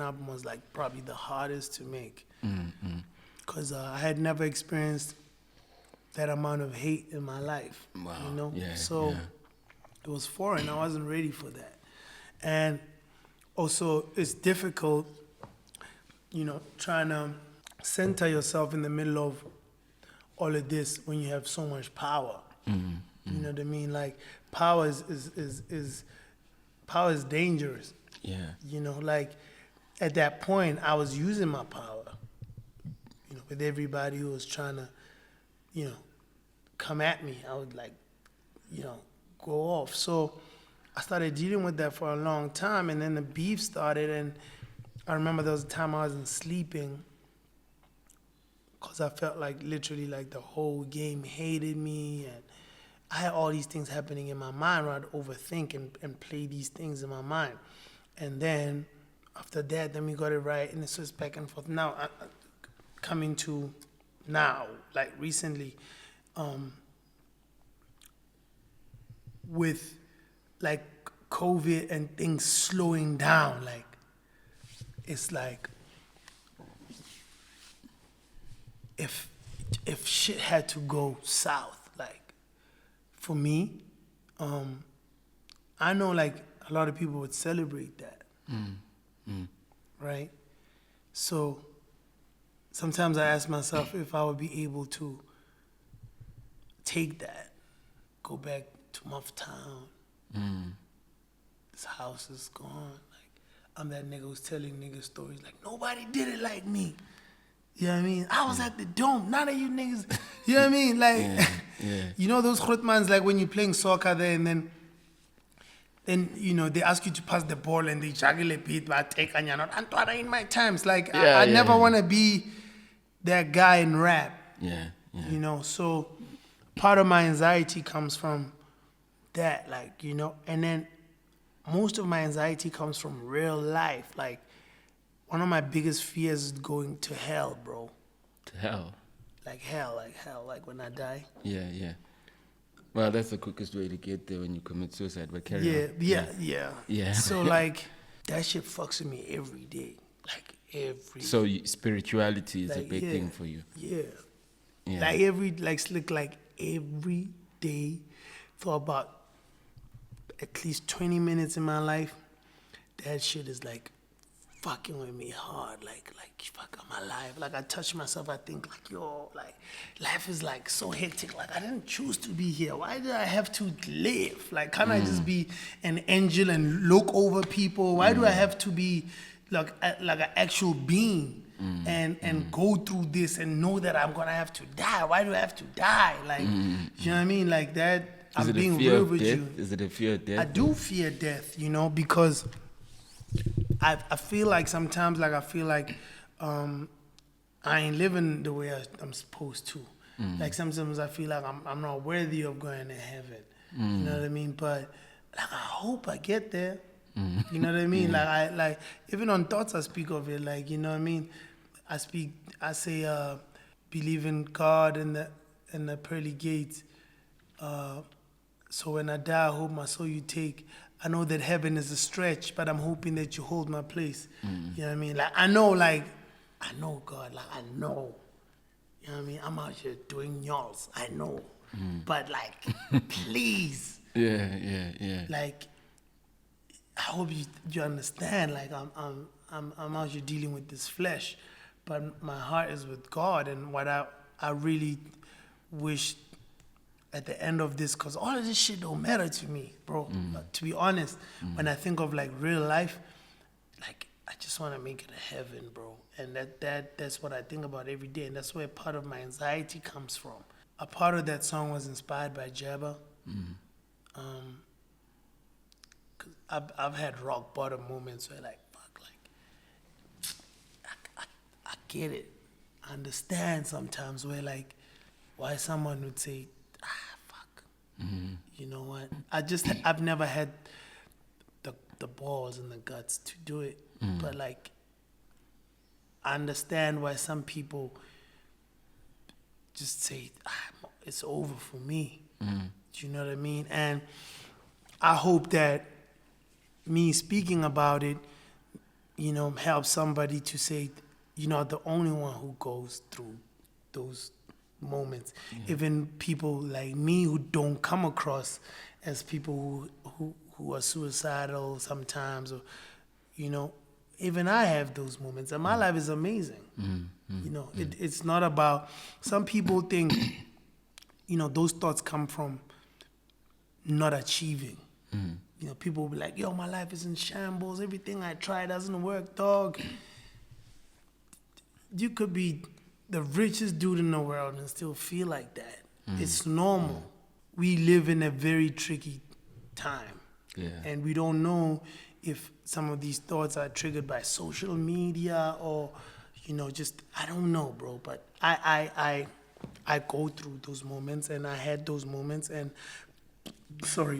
album was like probably the hardest to make. Because I had never experienced that amount of hate in my life, you know? It was foreign. I wasn't ready for that. And also, it's difficult, you know, trying to center yourself in the middle of all of this when you have so much power. You know what I mean? Like, power is dangerous. You know, like, at that point, I was using my power, you know, with everybody who was trying to, you know, come at me. I would like, you know, go off. So I started dealing with that for a long time, and then the beef started, and I remember there was a time I wasn't sleeping because I felt like literally like the whole game hated me, and I had all these things happening in my mind where I'd overthink and play these things in my mind. And then after that, then we got it right, and it's just back and forth. Now, coming to now, like recently, with like COVID and things slowing down, like it's like if shit had to go south, like for me, I know like a lot of people would celebrate that, right? So sometimes I ask myself if I would be able to take that, go back to Mufftown. This house is gone. Like, I'm that nigga who's telling niggas stories like, nobody did it like me. You know what I mean? I was at the Dome. None of you niggas, you know what I mean? Like, you know those grootmans, like when you're playing soccer there and then then, they ask you to pass the ball and they juggle a bit, but take and you're not, Antwana in my times. Like, I never want to be that guy in rap. Yeah. So part of my anxiety comes from that, like, and then most of my anxiety comes from real life. Like, one of my biggest fears is going to hell, bro. To hell? Like hell, like when I die. Yeah. Well, that's the quickest way to get there when you commit suicide, but carry on. Yeah. So, like, that shit fucks with me every day. Like, every day. So, spirituality is a big thing for you? Yeah. Like, every day for about at least 20 minutes in my life, that shit is, like, fucking with me hard. Like, fuck, I'm alive. Like, I touch myself, I think, like, yo, like, life is, like, so hectic. Like, I didn't choose to be here. Why did I have to live? Like, can't I just be an angel and look over people? Why do I have to be, like an actual being and go through this and know that I'm going to have to die? Why do I have to die? Like, you know what I mean? Like, that, I'm being real with you. Is it a fear of death? I do fear death, because I feel like sometimes, like, I ain't living the way I'm supposed to. Like, sometimes I feel like I'm not worthy of going to heaven. You know what I mean? But, like, I hope I get there. You know what I mean? Like, even on thoughts I speak of it. Like, you know what I mean? I say, believe in God and the pearly gates. So when I die, I hope my soul you take. I know that heaven is a stretch, but I'm hoping that you hold my place. You know what I mean? Like, I know God. Like, I know. You know what I mean? I'm out here doing y'alls. I know. But, like, please. Yeah. Like, I hope you understand. Like, I'm out here dealing with this flesh, but my heart is with God. And what I really wish at the end of this, because all of this shit don't matter to me, bro. To be honest, when I think of, like, real life, like, I just want to make it a heaven, bro. And that's what I think about every day. And that's where part of my anxiety comes from. A part of that song was inspired by Jabba. Cause I've had rock bottom moments where, like, fuck, like, I get it. I understand sometimes where, like, why someone would say, fuck. You know what? I've never had the balls and the guts to do it. But, like, I understand why some people just say, it's over for me. Do you know what I mean? And I hope that me speaking about it, helps somebody to say, the only one who goes through those moments. Even people like me who don't come across as people who are suicidal sometimes, or, even I have those moments, and my life is amazing. It's not about, some people think, those thoughts come from not achieving. People will be like, yo, my life is in shambles. Everything I try doesn't work, dog. You could be the richest dude in the world and still feel like that. It's normal. We live in a very tricky time. And we don't know if some of these thoughts are triggered by social media or, just, I don't know, bro. But I go through those moments, and I had those moments, and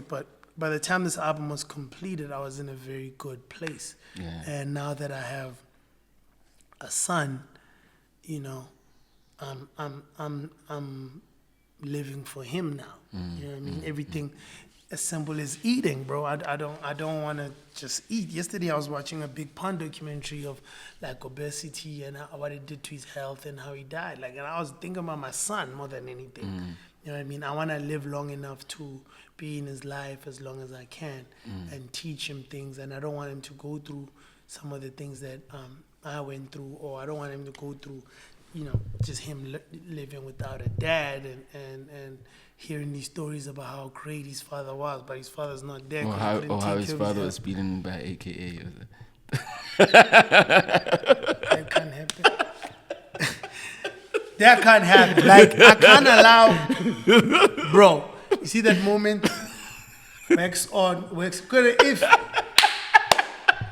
but by the time this album was completed, I was in a very good place. And now that I have a son, I'm living for him now. You know what I mean? Everything as simple as eating, bro. I don't want to just eat. Yesterday I was watching a Big Pun documentary of, like, obesity and what it did to his health and how he died. Like, and I was thinking about my son more than anything. You know what I mean? I want to live long enough to be in his life as long as I can and teach him things. And I don't want him to go through some of the things that I went through, or I don't want him to go through, just him living without a dad and hearing these stories about how great his father was, but his father's not there. Or how his father was beaten by AKA. That can't happen. That can't happen. Like, I can't allow, bro. You see that moment wax on, wax.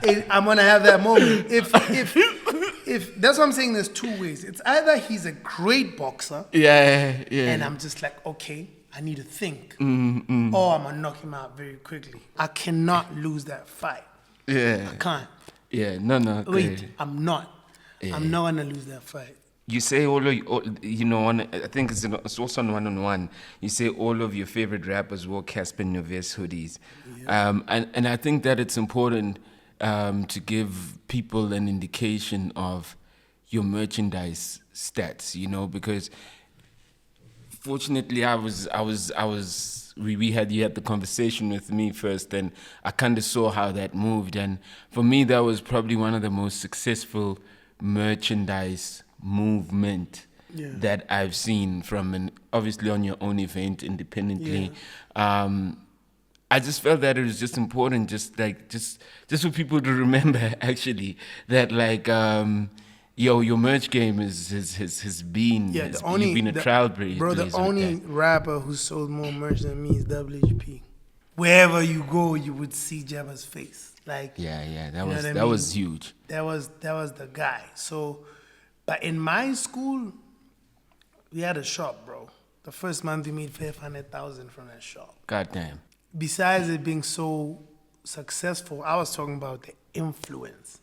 If I'm gonna have that moment. If that's what I'm saying, there's two ways. It's either he's a great boxer, and I'm just like, okay, I need to think, or I'm gonna knock him out very quickly. I cannot lose that fight. I can't. No. Wait, I'm not. I'm not gonna lose that fight. You say all of I think it's also on 1-on-1. You say all of your favorite rappers wore Cassper Nyovest hoodies, and I think that it's important to give people an indication of your merchandise stats, because fortunately you had the conversation with me first, and I kind of saw how that moved, and for me that was probably one of the most successful merchandise movement that I've seen from obviously on your own event independently. I just felt that it was just important, just for people to remember actually that your merch game has been you've been a trailblazer. Bro, the only rapper who sold more merch than me is WHP. Wherever you go, you would see Jabba's face. That was huge. That was the guy. So, but in my school, we had a shop, bro. The first month we made 500,000 from that shop. Goddamn. Besides it being so successful, I was talking about the influence.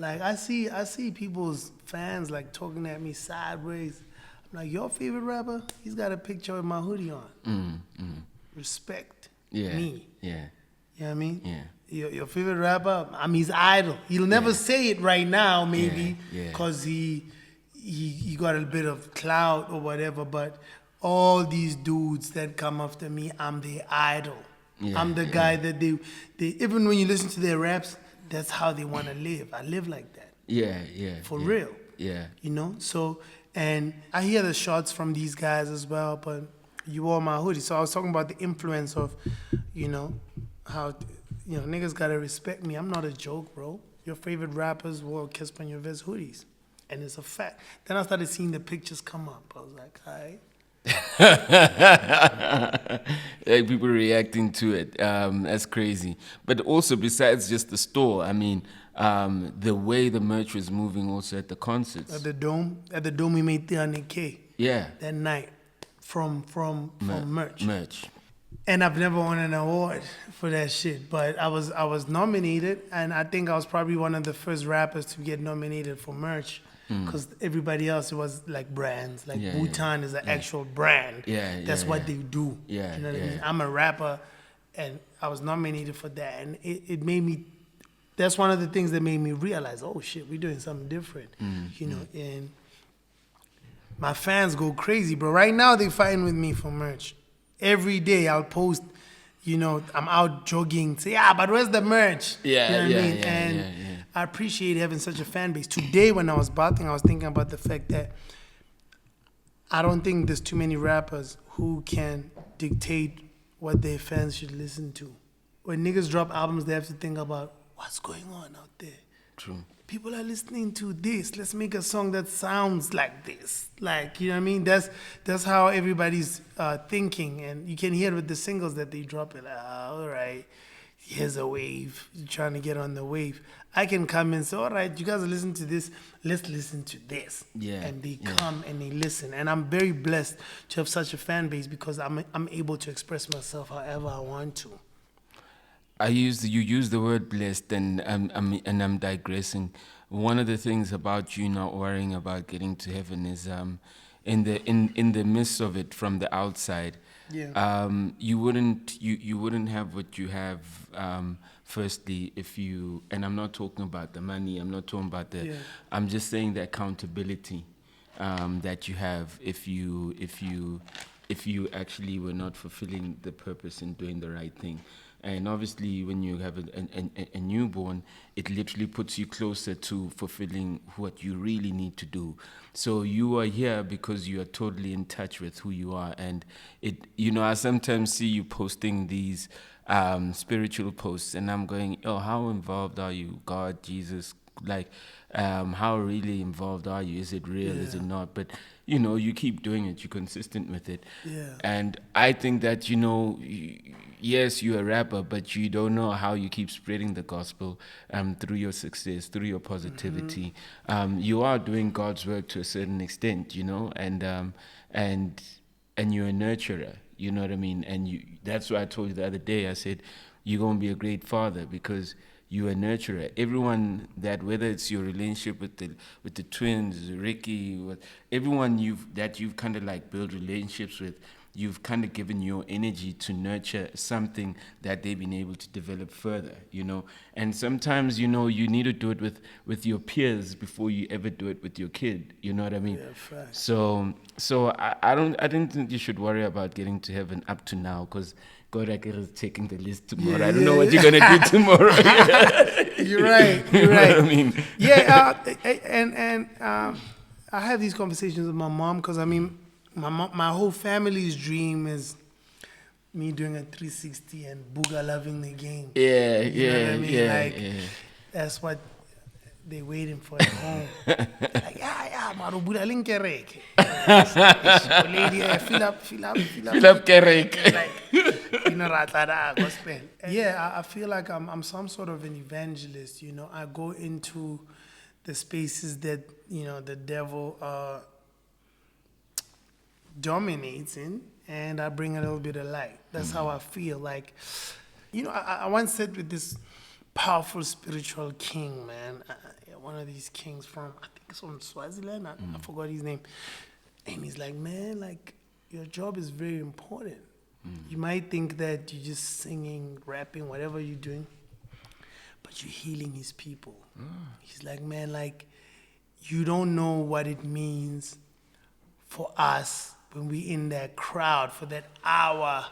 I see people's fans talking at me sideways. I'm like, your favorite rapper? He's got a picture with my hoodie on. Respect me. Yeah. You know what I mean? Yeah. Your favorite rapper? I'm his idol. He'll never say it right now, maybe, because he got a bit of clout or whatever. But all these dudes that come after me, I'm their idol. I'm the guy that they even when you listen to their raps, that's how they want to live. I live like that. For real. So, and I hear the shots from these guys as well, but you wore my hoodie. So I was talking about the influence of, how, niggas gotta respect me. I'm not a joke, bro. Your favorite rappers wore Cassper Nyovest hoodies. And it's a fact. Then I started seeing the pictures come up. I was like, all right. People reacting to it. That's crazy. But also, besides just the store, I mean, the way the merch was moving also at the concerts. At the Dome, we made 300K. Yeah. That night from merch. Merch. And I've never won an award for that shit, but I was nominated, and I think I was probably one of the first rappers to get nominated for merch. Because everybody else, it was like brands. Wu-Tang is an actual brand. That's what they do. You know what I mean? I'm a rapper, and I was nominated for that. And it made me, that's one of the things that made me realize, oh shit, we're doing something different. And my fans go crazy, bro. Right now, they're fighting with me for merch. Every day I'll post, I'm out jogging, say, but where's the merch? You know what I mean? And I appreciate having such a fan base. Today, when I was bathing, I was thinking about the fact that I don't think there's too many rappers who can dictate what their fans should listen to. When niggas drop albums, they have to think about what's going on out there. True. People are listening to this. Let's make a song that sounds like this. You know what I mean? That's how everybody's thinking. And you can hear it with the singles that they drop. All right, here's a wave. You're trying to get on the wave. I can come and say, all right, you guys are listening to this. Let's listen to this. And they come and they listen. And I'm very blessed to have such a fan base because I'm able to express myself however I want to. You use the word blessed, and I'm digressing. One of the things about you not worrying about getting to heaven is in the midst of it from the outside. You wouldn't have what you have. Firstly, and I'm not talking about the money. I'm not talking about I'm just saying the accountability that you have if you actually were not fulfilling the purpose and doing the right thing. And obviously, when you have a newborn, it literally puts you closer to fulfilling what you really need to do. So you are here because you are totally in touch with who you are. And I sometimes see you posting these spiritual posts, and I'm going, oh, how involved are you? God, Jesus, How really involved are you? Is it real? Is it not? But you keep doing it. You're consistent with it. Yeah. And I think that yes, you're a rapper, but you don't know how you keep spreading the gospel through your success, through your positivity. You are doing God's work to a certain extent, and you're a nurturer. You know what I mean? And that's why I told you the other day. I said you're gonna be a great father because you're a nurturer. Everyone that, whether it's your relationship with the twins, Ricky, with everyone you've kind of like built relationships with, you've kind of given your energy to nurture something that they've been able to develop further, And sometimes, you need to do it with your peers before you ever do it with your kid. You know what I mean? Yeah, fact. So I didn't think you should worry about getting to heaven up to now, because God, I is taking the list tomorrow. I don't know what you're gonna do tomorrow. You're right. You know what I mean? Yeah, and I have these conversations with my mom because my whole family's dream is me doing a 360 and Booga loving the game. Yeah, you know what I mean? Yeah. That's what they're waiting for at home. Like, maro Buddha linkereke. Lady, fill up. Kerek. Gospel. Yeah, I feel like I'm some sort of an evangelist. I go into the spaces that the devil dominates in, and I bring a little bit of light. That's how I feel. Like, I once sat with this powerful spiritual king, man. One of these kings from, I think it's from Swaziland. I forgot his name. And he's like, man, like, your job is very important. You might think that you're just singing, rapping, whatever you're doing, but you're healing his people. He's like, man, like, you don't know what it means for us when we're in that crowd for that hour.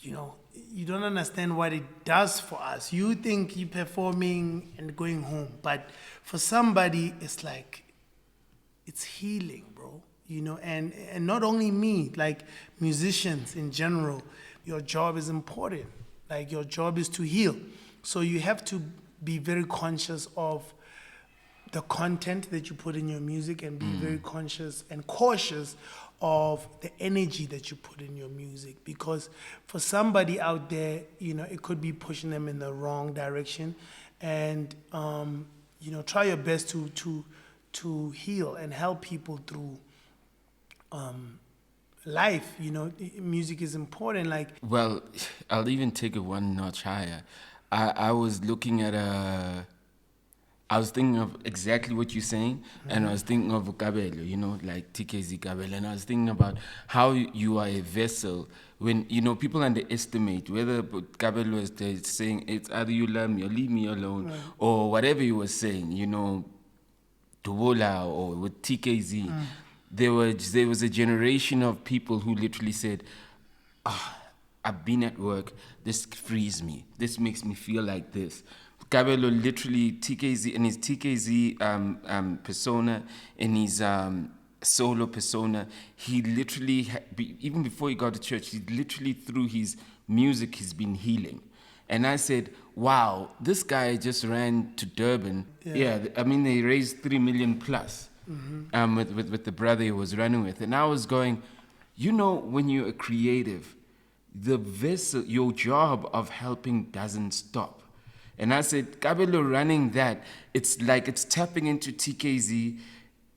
You don't understand what it does for us. You think you're performing and going home, but for somebody, it's like, it's healing, bro. And not only me, like musicians in general, your job is important. Like, your job is to heal. So you have to be very conscious of the content that you put in your music, and be very conscious and cautious of the energy that you put in your music, because for somebody out there, it could be pushing them in the wrong direction. And try your best to heal and help people through life. Music is important. Like, well, I'll even take it one notch higher. I was looking at I was thinking of exactly what you're saying, and I was thinking of Kabelo, like TKZ Kabelo, and I was thinking about how you are a vessel when, people underestimate whether Kabelo is saying it's either you love me or leave me alone, or whatever he was saying, Dubola or with TKZ. There was a generation of people who literally said, I've been at work, this frees me, this makes me feel like this. Kabelo literally, TKZ, in his TKZ persona, in his solo persona, he literally, even before he got to church, he literally, through his music, he's been healing. And I said, wow, this guy just ran to Durban. Yeah, they raised 3 million plus with the brother he was running with. And I was going, when you're a creative, the vessel, your job of helping doesn't stop. And I said, Kabelo running that, it's like it's tapping into TKZ,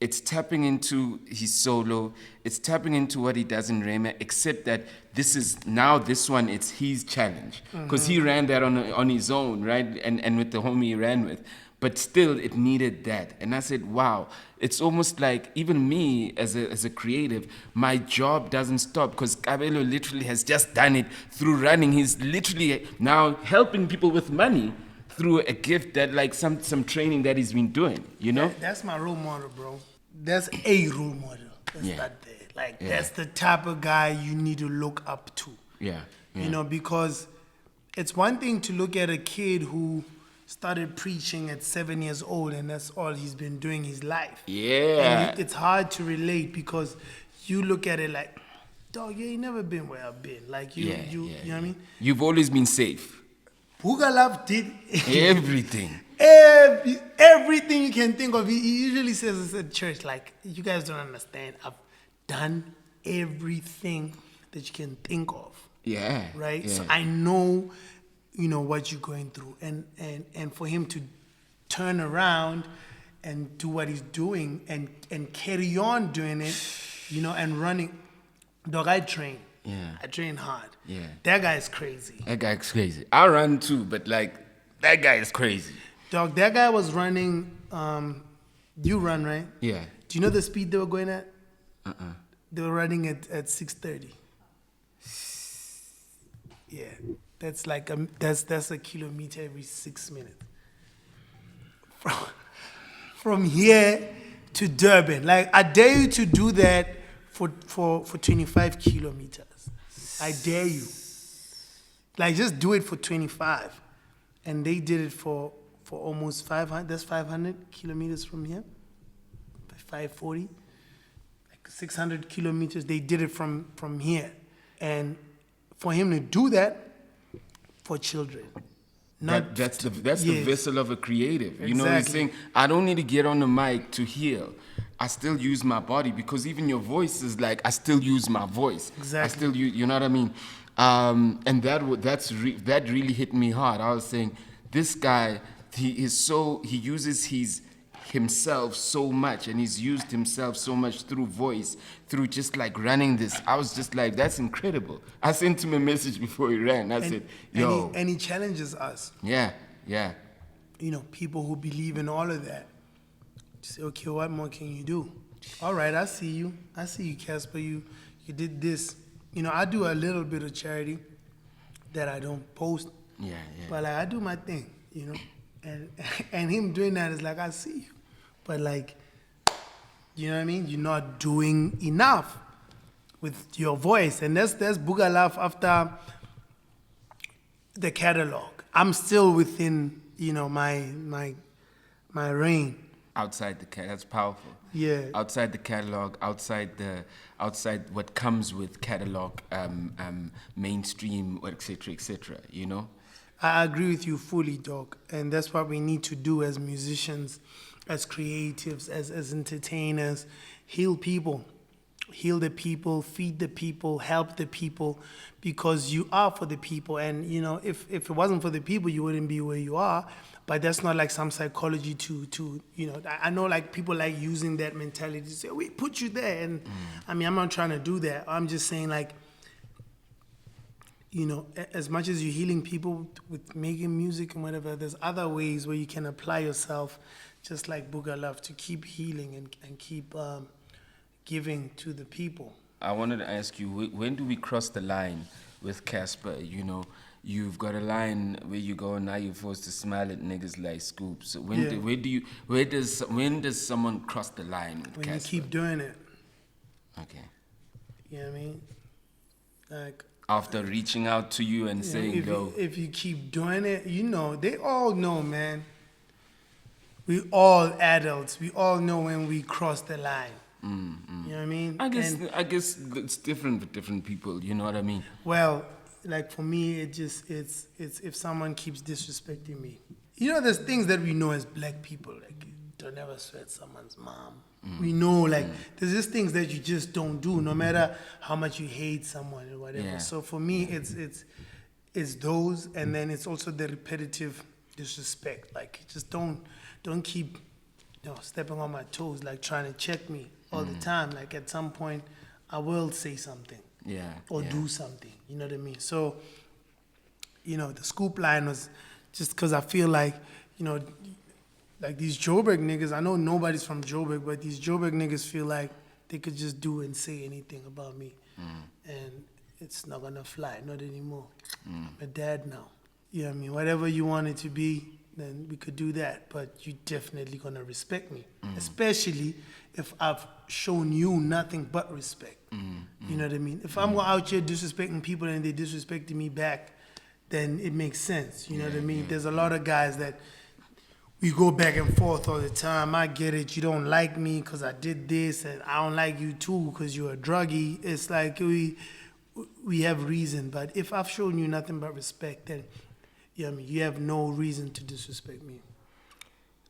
it's tapping into his solo, it's tapping into what he does in Rema, except that this one, it's his challenge. Because he ran that on his own, right? And with the homie he ran with. But still, it needed that. And I said, wow, it's almost like even me as a creative, my job doesn't stop, because Kabelo literally has just done it through running. He's literally now helping people with money through a gift that, like, some training that he's been doing, That's my role model, bro. That's a role model. That's not there. Like, that's the type of guy you need to look up to. Yeah. Because it's one thing to look at a kid who started preaching at 7 years old, and that's all he's been doing his life. Yeah. And it's hard to relate, because you look at it like, dog, you ain't never been where I've been. Like, you know what I mean? You've always been safe. Booga Love did everything. everything you can think of. He usually says this at church, like, you guys don't understand. I've done everything that you can think of. Yeah. Right? Yeah. So I know, what you're going through. And for him to turn around and do what he's doing and carry on doing it, and running. Dog, I train. Yeah. I train hard. Yeah. That guy is crazy. That guy's crazy. I run too, but like, that guy is crazy. Dog, that guy was running, you run, right? Yeah. Do you know the speed they were going at? Uh-uh. They were running at 6:30. Yeah. That's like, that's a kilometer every 6 minutes. From here to Durban. Like, I dare you to do that for 25 kilometers. I dare you. Like, just do it for 25. And they did it for almost 500. That's 500 kilometers from here. 540. Like 600 kilometers. They did it from here. And for him to do that, for children. That's the vessel of a creative. Exactly. You know what I'm saying? I don't need to get on the mic to heal. I still use my body, because even your voice is like, I still use my voice. Exactly. I still use, you know what I mean? And that really hit me hard. I was saying, this guy, he uses himself so much, and he's used himself so much through voice, through just like running this. I was just like, that's incredible. I sent him a message before he ran. I said, yo. And he challenges us. Yeah. People who believe in all of that. Say, okay, what more can you do? All right, I see you, Cassper. You did this. I do a little bit of charity that I don't post. Yeah. But like, I do my thing, and him doing that is like, I see you, but like, you know what I mean? You're not doing enough with your voice, and that's Boogalaf after the catalog. I'm still within, my reign. Outside the catalog, that's powerful. Yeah. Outside the catalog, outside what comes with catalog, mainstream, etc. I agree with you fully, dog. And that's what we need to do as musicians, as creatives, as entertainers. Heal people. Heal the people, feed the people, help the people, because you are for the people. And, if it wasn't for the people, you wouldn't be where you are. But that's not like some psychology to I know like people like using that mentality to say, we put you there. And I mean, I'm not trying to do that. I'm just saying like, as much as you're healing people with making music and whatever, there's other ways where you can apply yourself, just like Boogalaf, to keep healing and keep giving to the people. I wanted to ask you, when do we cross the line with Cassper? You've got a line where you go, now you're forced to smile at niggas like Scoop. So when does someone cross the line with Cassper? When you keep doing it. Okay. You know what I mean? Like, after reaching out to you and saying, if you keep doing it, they all know, man. We all adults. We all know when we cross the line. You know what I mean? I guess it's different with different people. You know what I mean? Well, like for me, it's if someone keeps disrespecting me. There's things that we know as black people, like don't ever sweat someone's mom. We know, like there's just things that you just don't do, no matter how much you hate someone or whatever. Yeah. So for me, it's those, and then it's also the repetitive disrespect. Like just don't keep stepping on my toes, like trying to check me all the time. Like at some point, I will say something. Or do something, you know what I mean? So, the Scoop line was just because I feel like, like these Joburg niggas, I know nobody's from Joburg, but these Joburg niggas feel like they could just do and say anything about me. And it's not gonna fly, not anymore. I'm a dad now. You know what I mean? Whatever you want it to be, then we could do that. But you're definitely gonna respect me, especially if I've shown you nothing but respect. You know what I mean? If I'm out here disrespecting people and they disrespecting me back, then it makes sense. You know what I mean? There's a lot of guys that we go back and forth all the time. I get it. You don't like me because I did this, and I don't like you too because you're a druggie. It's like we have reason. But if I've shown you nothing but respect, then you have no reason to disrespect me.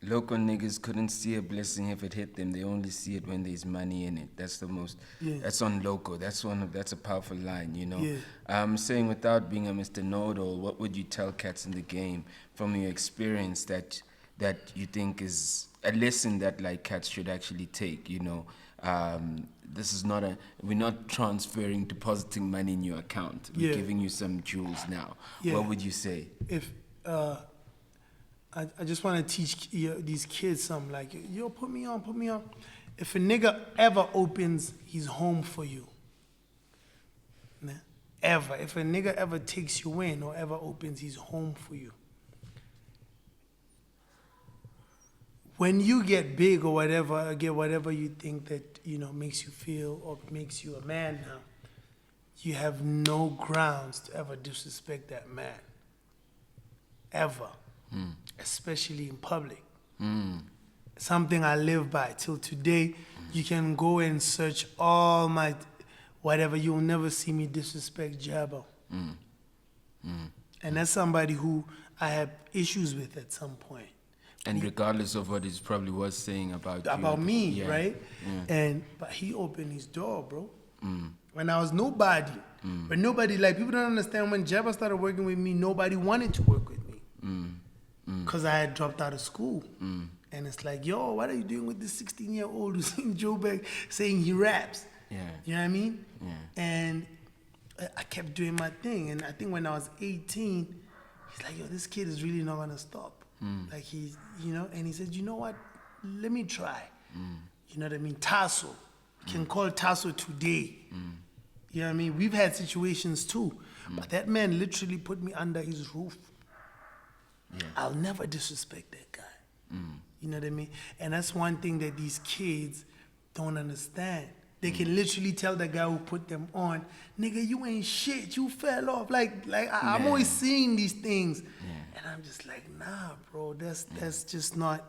Local niggas couldn't see a blessing if it hit them. They only see it when there's money in it. That's the most. Yeah. That's on Loco. That's a powerful line, you know. Yeah. Saying without being a Mr. Know-it-all, what would you tell cats in the game from your experience that you think is a lesson that like cats should actually take? You know, this is not we're not transferring, depositing money in your account. We're giving you some jewels now. Yeah. What would you say? If I just want to teach these kids something like, yo, put me on. If a nigga ever opens his home for you, if a nigga ever takes you in or ever opens his home for you, when you get big or whatever, get whatever you think that, you know, makes you feel or makes you a man now, you have no grounds to ever disrespect that man. Ever. Especially in public. Something I live by till today. You can go and search all my whatever, you will never see me disrespect Jabba. And that's somebody who I have issues with at some point. And regardless of what he probably was saying about me, right? But he opened his door, bro. When I was nobody. When nobody, like, people don't understand, when Jabba started working with me, nobody wanted to work with me. Because I had dropped out of school. And it's like, yo, what are you doing with this 16-year-old who's in Joburg saying he raps? You know what I mean? And I kept doing my thing. And I think when I was 18, he's like, yo, this kid is really not going to stop. Like, he's, you know, and he said, you know what? Let me try. You know what I mean? Tasso. You can call Tasso today. You know what I mean? We've had situations too. But that man literally put me under his roof. I'll never disrespect that guy. You know what I mean? And that's one thing that these kids don't understand. They can literally tell the guy who put them on, nigga, you ain't shit, you fell off. I'm always seeing these things. And I'm just like, nah, bro, that's just not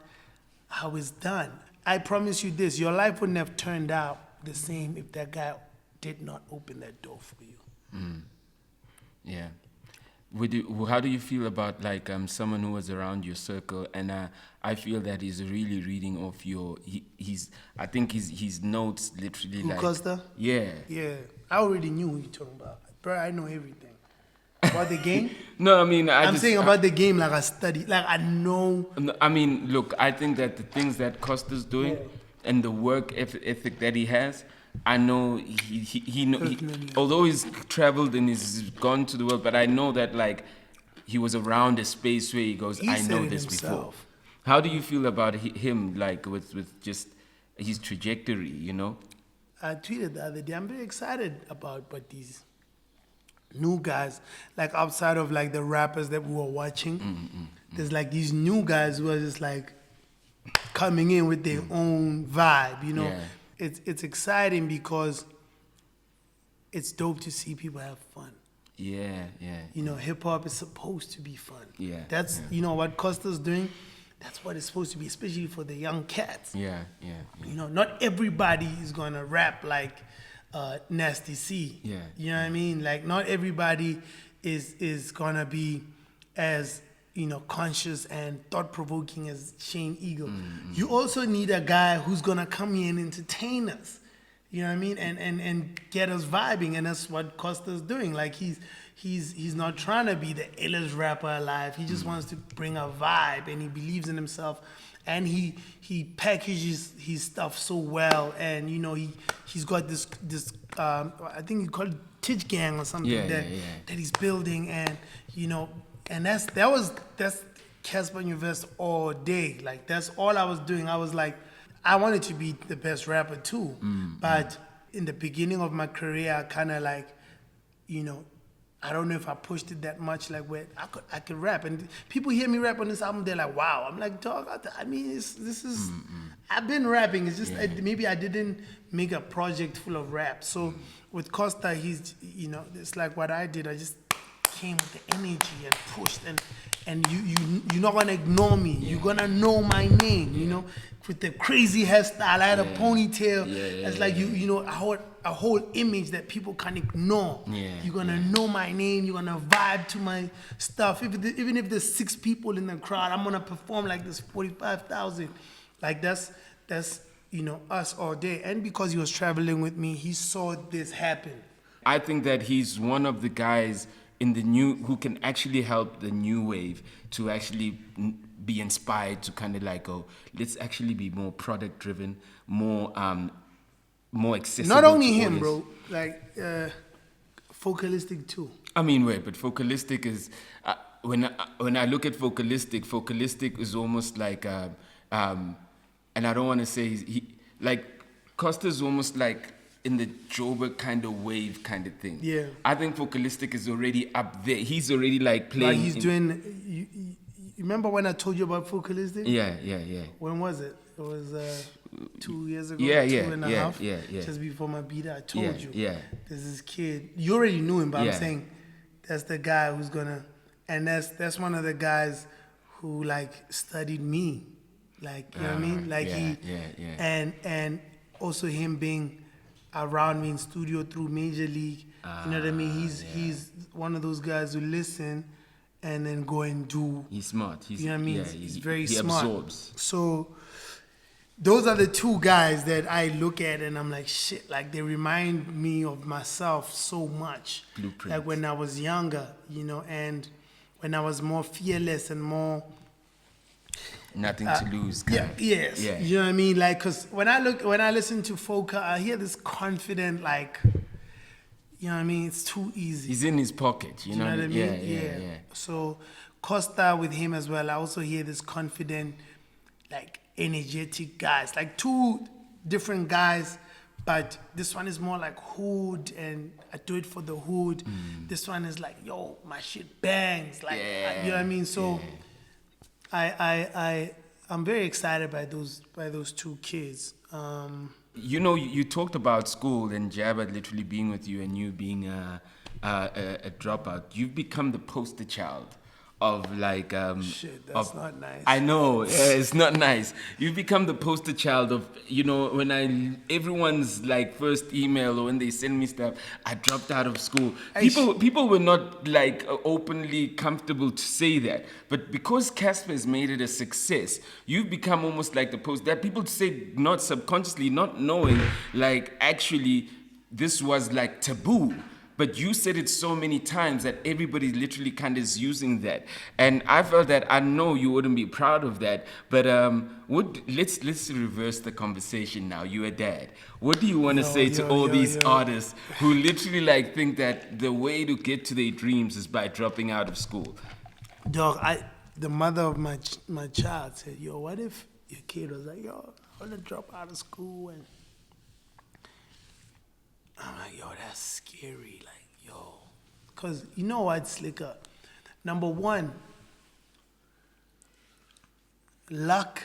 how it's done. I promise you this, your life wouldn't have turned out the same if that guy did not open that door for you. Yeah. How do you feel about like someone who was around your circle, and I feel that he's really reading off I think his notes literally like Costa? Yeah. I already knew who you're talking about, bro. I know everything about the game. No, I mean I'm saying about the game, like I study, like I know. I mean, look, I think that the things that Costa's doing and the work ethic that he has, I know he although he's traveled and he's gone to the world, but I know that like he was around a space where he goes, I know this before. How do you feel about him, like with just his trajectory, you know? I tweeted the other day, I'm very excited about what these new guys, like outside of like the rappers that we were watching, there's like these new guys who are just like coming in with their own vibe, you know? Yeah. It's exciting because it's dope to see people have fun. Yeah. You know, hip hop is supposed to be fun. Yeah. That's you know what Costa's doing. That's what it's supposed to be, especially for the young cats. Yeah. You know, not everybody is gonna rap like Nasty C. Yeah. You know what I mean? Like, not everybody is gonna be as, you know, conscious and thought-provoking as Shane Eagle. You also need a guy who's gonna come here and entertain us. You know what I mean? And get us vibing, and that's what Costa's doing. Like, he's not trying to be the illest rapper alive. He just wants to bring a vibe, and he believes in himself. And he packages his stuff so well, and you know he's got this I think he called it Titch Gang or something that he's building, and you know. And that's Cassper Nyovest all day. Like, that's all I was doing. I was like, I wanted to be the best rapper too. But in the beginning of my career, I kind of like, you know, I don't know if I pushed it that much, like where I could rap. And people hear me rap on this album, they're like, wow. I'm like, dog, I mean, this is, I've been rapping. It's just maybe I didn't make a project full of rap. So with Costa, he's, you know, it's like what I did. I just came with the energy and pushed, and you're not gonna ignore me. Yeah. You're gonna know my name. You know, with the crazy hairstyle, I had a ponytail. It's like you know a whole image that people can't ignore. You're gonna know my name. You're gonna vibe to my stuff. Even if there's 6 people in the crowd, I'm gonna perform like there's 45,000. Like that's you know us all day. And because he was traveling with me, he saw this happen. I think that he's one of the guys in the new who can actually help the new wave to actually be inspired to kind of like go, let's actually be more product driven, more accessible. Not only him, bro. Like Focalistic too. I mean, wait, but Focalistic is when I look at Focalistic is almost like and I don't want to say he like Costa's almost like in the Joburg kind of wave kind of thing. Yeah. I think Focalistic is already up there. He's already like playing. Like he's doing. You remember when I told you about Focalistic? Yeah. When was it? It was 2 years ago. 2.5. Yeah. Just before my beta, I told you. Yeah. There's this kid. You already knew him, but I'm saying that's the guy who's gonna, and that's one of the guys who like studied me, like you know what I mean, like and also him being around me in studio through Major League. You know what I mean? He's one of those guys who listen and then go and do. He's smart. You know what I mean? He's very he smart. Absorbs. So those are the 2 guys that I look at and I'm like, shit, like they remind me of myself so much. Blueprint. Like when I was younger, you know, and when I was more fearless and more nothing to lose. Yeah. You know what I mean? Like, cause when I listen to Foca, I hear this confident, like, you know what I mean? It's too easy. He's in his pocket. You know what I mean? Yeah. So Costa with him as well. I also hear this confident, like energetic guys, like 2 different guys, but this one is more like hood and I do it for the hood. This one is like, yo, my shit bangs. Like, you know what I mean? So. I'm very excited by those 2 kids. You know, you talked about school and Jabba literally being with you and you being a dropout. You've become the poster child of like shit, that's not nice. I know, it's not nice. You've become the poster child of, you know, when everyone's like first email or when they send me stuff, I dropped out of school. People were not like openly comfortable to say that, but because Cassper has made it a success, you've become almost like the post that people say, not subconsciously, not knowing, like actually this was like taboo. But you said it so many times that everybody literally kind of is using that. And I felt that I know you wouldn't be proud of that, but let's reverse the conversation now. You're a dad. What do you want to say to all these artists who literally like think that the way to get to their dreams is by dropping out of school? Dog, the mother of my child said, yo, what if your kid was like, yo, I want to drop out of school? And I'm like, yo, that's scary. Like, yo. Because you know what, Slikour? Number 1, luck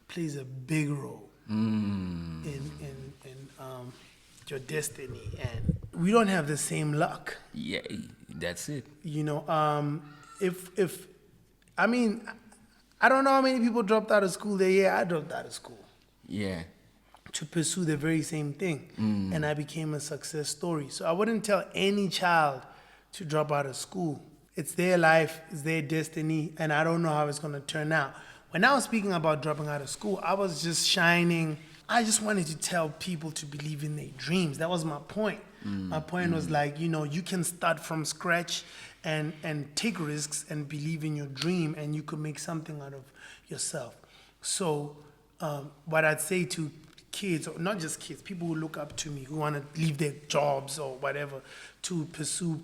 plays a big role in your destiny. And we don't have the same luck. Yeah, that's it. You know, I mean, I don't know how many people dropped out of school that year. I dropped out of school. Yeah. To pursue the very same thing. And I became a success story. So I wouldn't tell any child to drop out of school. It's their life, it's their destiny, and I don't know how it's gonna turn out. When I was speaking about dropping out of school, I was just shining. I just wanted to tell people to believe in their dreams. That was my point. My point was like, you know, you can start from scratch and take risks and believe in your dream, and you could make something out of yourself. So what I'd say to kids, or not just kids, people who look up to me, who want to leave their jobs or whatever to pursue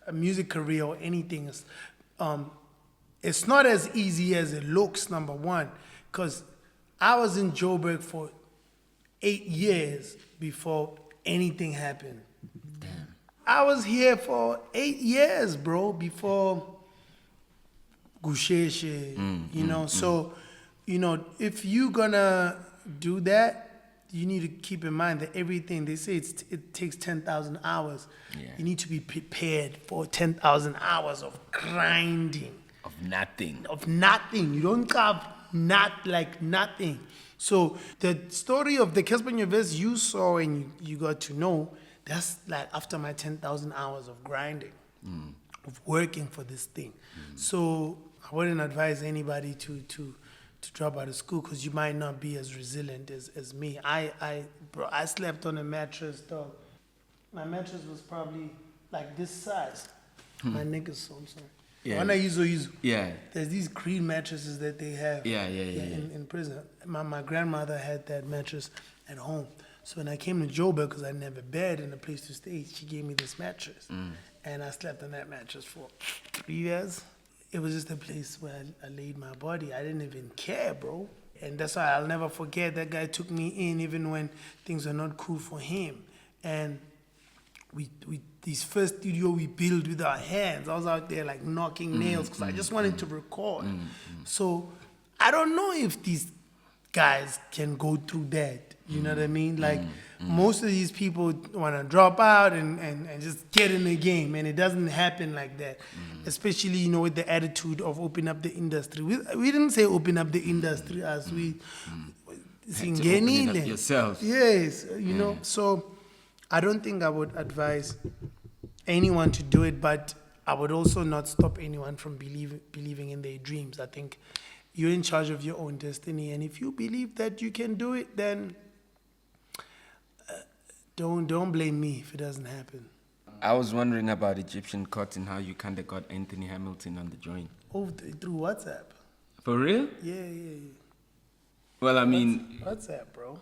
a music career or anything, it's not as easy as it looks, number 1, because I was in Joburg for 8 years before anything happened. Damn. I was here for 8 years, bro, before Gusheshe, you know. So, you know, if you're gonna do that, you need to keep in mind that everything, they say it takes 10,000 hours. Yeah. You need to be prepared for 10,000 hours of grinding. Of nothing. Of nothing. You don't have nothing. So the story of the Cassper Nyovest you saw and you got to know, that's like after my 10,000 hours of grinding, of working for this thing. So I wouldn't advise anybody to drop out of school because you might not be as resilient as me. Bro, I slept on a mattress, dog. My mattress was probably like this size. My neck is so, I'm sorry. Yeah. When I use, there's these green mattresses that they have in prison. My grandmother had that mattress at home. So when I came to Joburg, because I didn't have a bed and a place to stay, she gave me this mattress. And I slept on that mattress for 3 years. It was just a place where I laid my body. I didn't even care, bro. And that's why I'll never forget that guy took me in even when things were not cool for him. And we this first studio we built with our hands. I was out there like knocking nails because I just wanted to record. So I don't know if these guys can go through that. You know what I mean? Like most of these people want to drop out and just get in the game, and it doesn't happen like that. Especially, you know, with the attitude of open up the industry. We didn't say open up the industry as we open up yourself. Yes, you know. So I don't think I would advise anyone to do it, but I would also not stop anyone from believing in their dreams. I think you're in charge of your own destiny, and if you believe that you can do it, then don't blame me if it doesn't happen. I was wondering about Egyptian cotton, how you kind of got Anthony Hamilton on the joint. Oh, through WhatsApp. For real? Yeah. Well, I mean, WhatsApp, bro.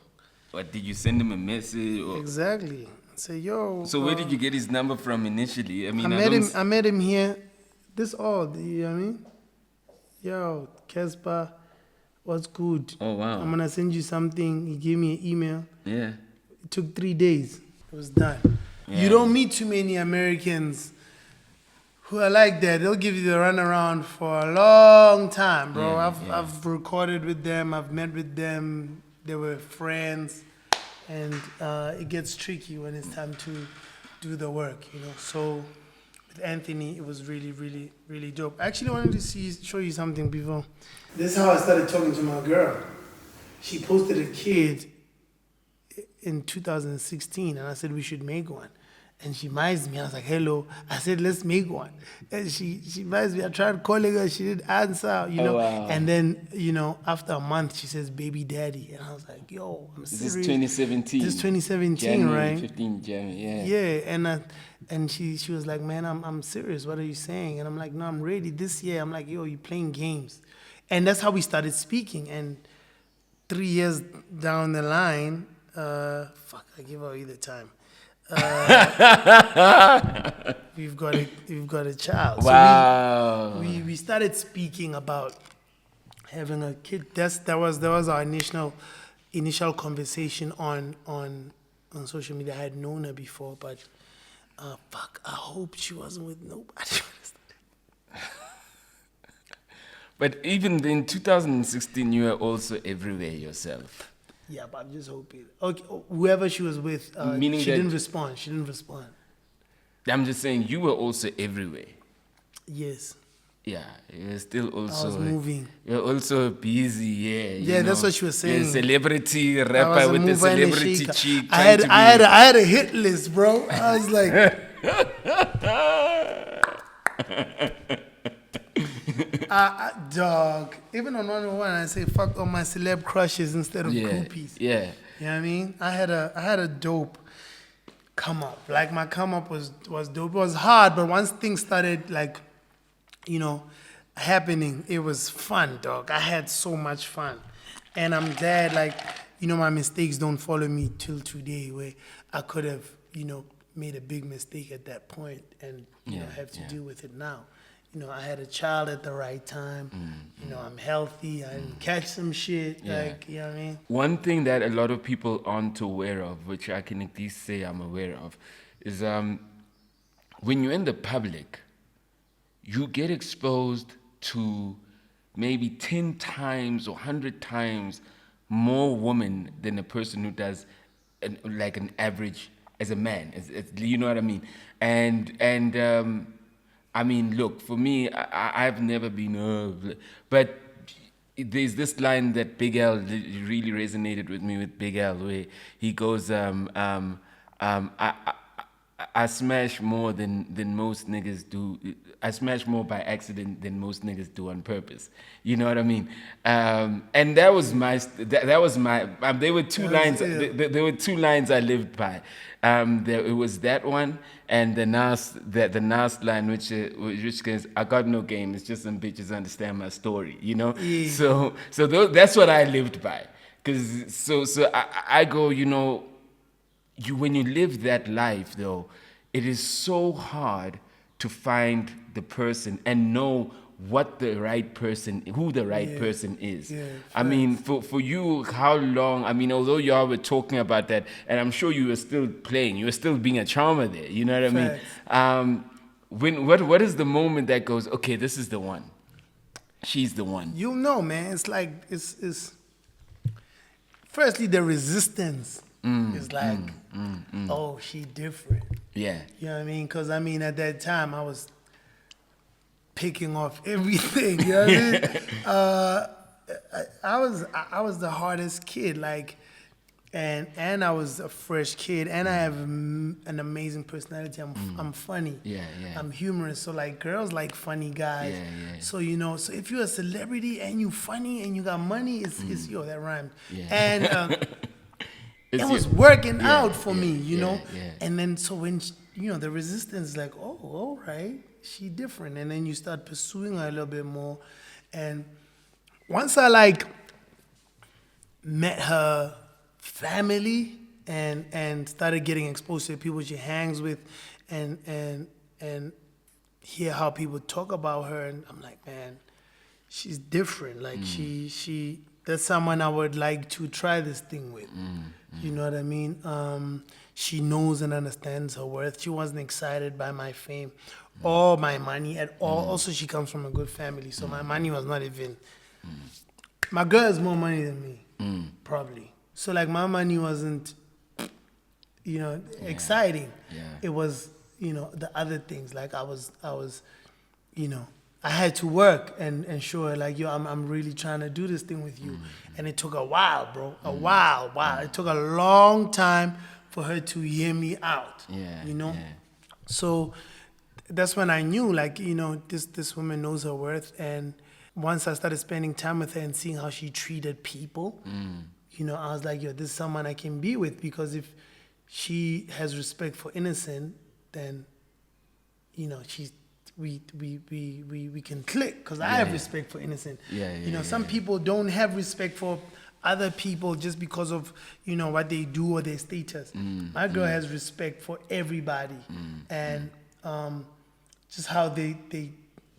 What, did you send him a message? Or? Exactly. Say, yo. So where did you get his number from initially? I mean, I met him here. This all, you know what I mean? Yo, Cassper, what's good? Oh, wow. I'm going to send you something. He gave me an email. Yeah. It took 3 days. It was done. Yeah. You don't meet too many Americans who are like that. They'll give you the runaround for a long time, bro. I've recorded with them. I've met with them. They were friends. And it gets tricky when it's time to do the work, you know. So with Anthony, it was really, really, really dope. I actually wanted to show you something before. This is how I started talking to my girl. She posted a kid in 2016, and I said we should make one. And she messaged me. I was like, hello. I said, let's make one. And she messaged me. I tried calling her. She didn't answer, you know. Wow. And then, you know, after a month, she says, baby daddy. And I was like, yo, I'm serious. This is 2017. This is 2017, January, right? 15 January, Yeah, and she was like, man, I'm serious. What are you saying? And I'm like, no, I'm ready. This year, I'm like, yo, you're playing games. And that's how we started speaking. And 3 years down the line, I give away the time. We've got a child. Wow. So we started speaking about having a kid. That was our initial conversation on social media. I had known her before, but I hope she wasn't with nobody. But even in 2016, you were also everywhere yourself. Yeah, but I'm just hoping. Okay, whoever she was with, Meaning she didn't respond. I'm just saying, you were also everywhere. Yes. Yeah, you're still also. I was moving. You're also busy, yeah. Yeah, that's what she was saying. You're a celebrity rapper with a celebrity chick. I had a hit list, bro. I was like. Dog. Even on 101, I say fuck all my celeb crushes instead of groupies. Yeah. You know what I mean? I had a dope come up. Like my come up was dope. It was hard, but once things started like, you know, happening, it was fun, dog. I had so much fun. And I'm glad, like, you know, my mistakes don't follow me till today, where I could have, you know, made a big mistake at that point and you know have to deal with it now. You know, I had a child at the right time. You know, I'm healthy. I didn't catch some shit. Like, you know what I mean? One thing that a lot of people aren't aware of, which I can at least say I'm aware of, is when you're in the public, you get exposed to maybe 10 times or 100 times more women than a person who does like an average as a man. You know what I mean? And I mean, look, for me, I've never been, but there's this line that Big L really resonated with me with Big L, where he goes, I smash more than most niggas do. I smash more by accident than most niggas do on purpose. You know what I mean? And that was my. There were two lines. There were two lines I lived by. It was that one and the Nas line, which goes, I got no game. It's just some bitches understand my story. You know. Yeah. So that's what I lived by. Cause so I go, you know. When you live that life, though, it is so hard to find the person and know what the right person, who the right person is. Yeah, I mean, for you, how long? I mean, although y'all were talking about that, and I'm sure you were still playing, you were still being a charmer there. You know what I mean? What is the moment that goes, okay, this is the one, she's the one? You know, man. It's like it's. Firstly, the resistance. It's like, oh, she different. Yeah. You know what I mean? Because, I mean, at that time, I was picking off everything. You know what I mean? I was the hardest kid. Like, and I was a fresh kid. And I have an amazing personality. I'm funny. Yeah. I'm humorous. So, like, girls like funny guys. Yeah. So, you know, so if you're a celebrity and you funny and you got money, it's yo, that rhymed. Yeah. And... it was working out for me, you know? Yeah. And then, so when, you know, the resistance is like, oh, all right, she different. And then you start pursuing her a little bit more. And once I, like, met her family and started getting exposed to the people she hangs with and hear how people talk about her, and I'm like, man, she's different. Like, she that's someone I would like to try this thing with. You know what I mean? She knows and understands her worth. She wasn't excited by my fame or my money at all. Also, she comes from a good family, so my money was not even... My girl has more money than me, probably. So, like, my money wasn't, you know, exciting. Yeah. It was, you know, the other things. Like, I was, you know, I had to work and show her, like, yo, I'm really trying to do this thing with you. And it took a while, bro. A while. It took a long time for her to hear me out. Yeah. You know? Yeah. So that's when I knew, like, you know, this woman knows her worth. And once I started spending time with her and seeing how she treated people, you know, I was like, yo, this is someone I can be with, because if she has respect for innocent, then, you know, we can click, because I have respect for innocent. You know, some people don't have respect for other people just because of, you know, what they do or their status. My girl has respect for everybody, and just how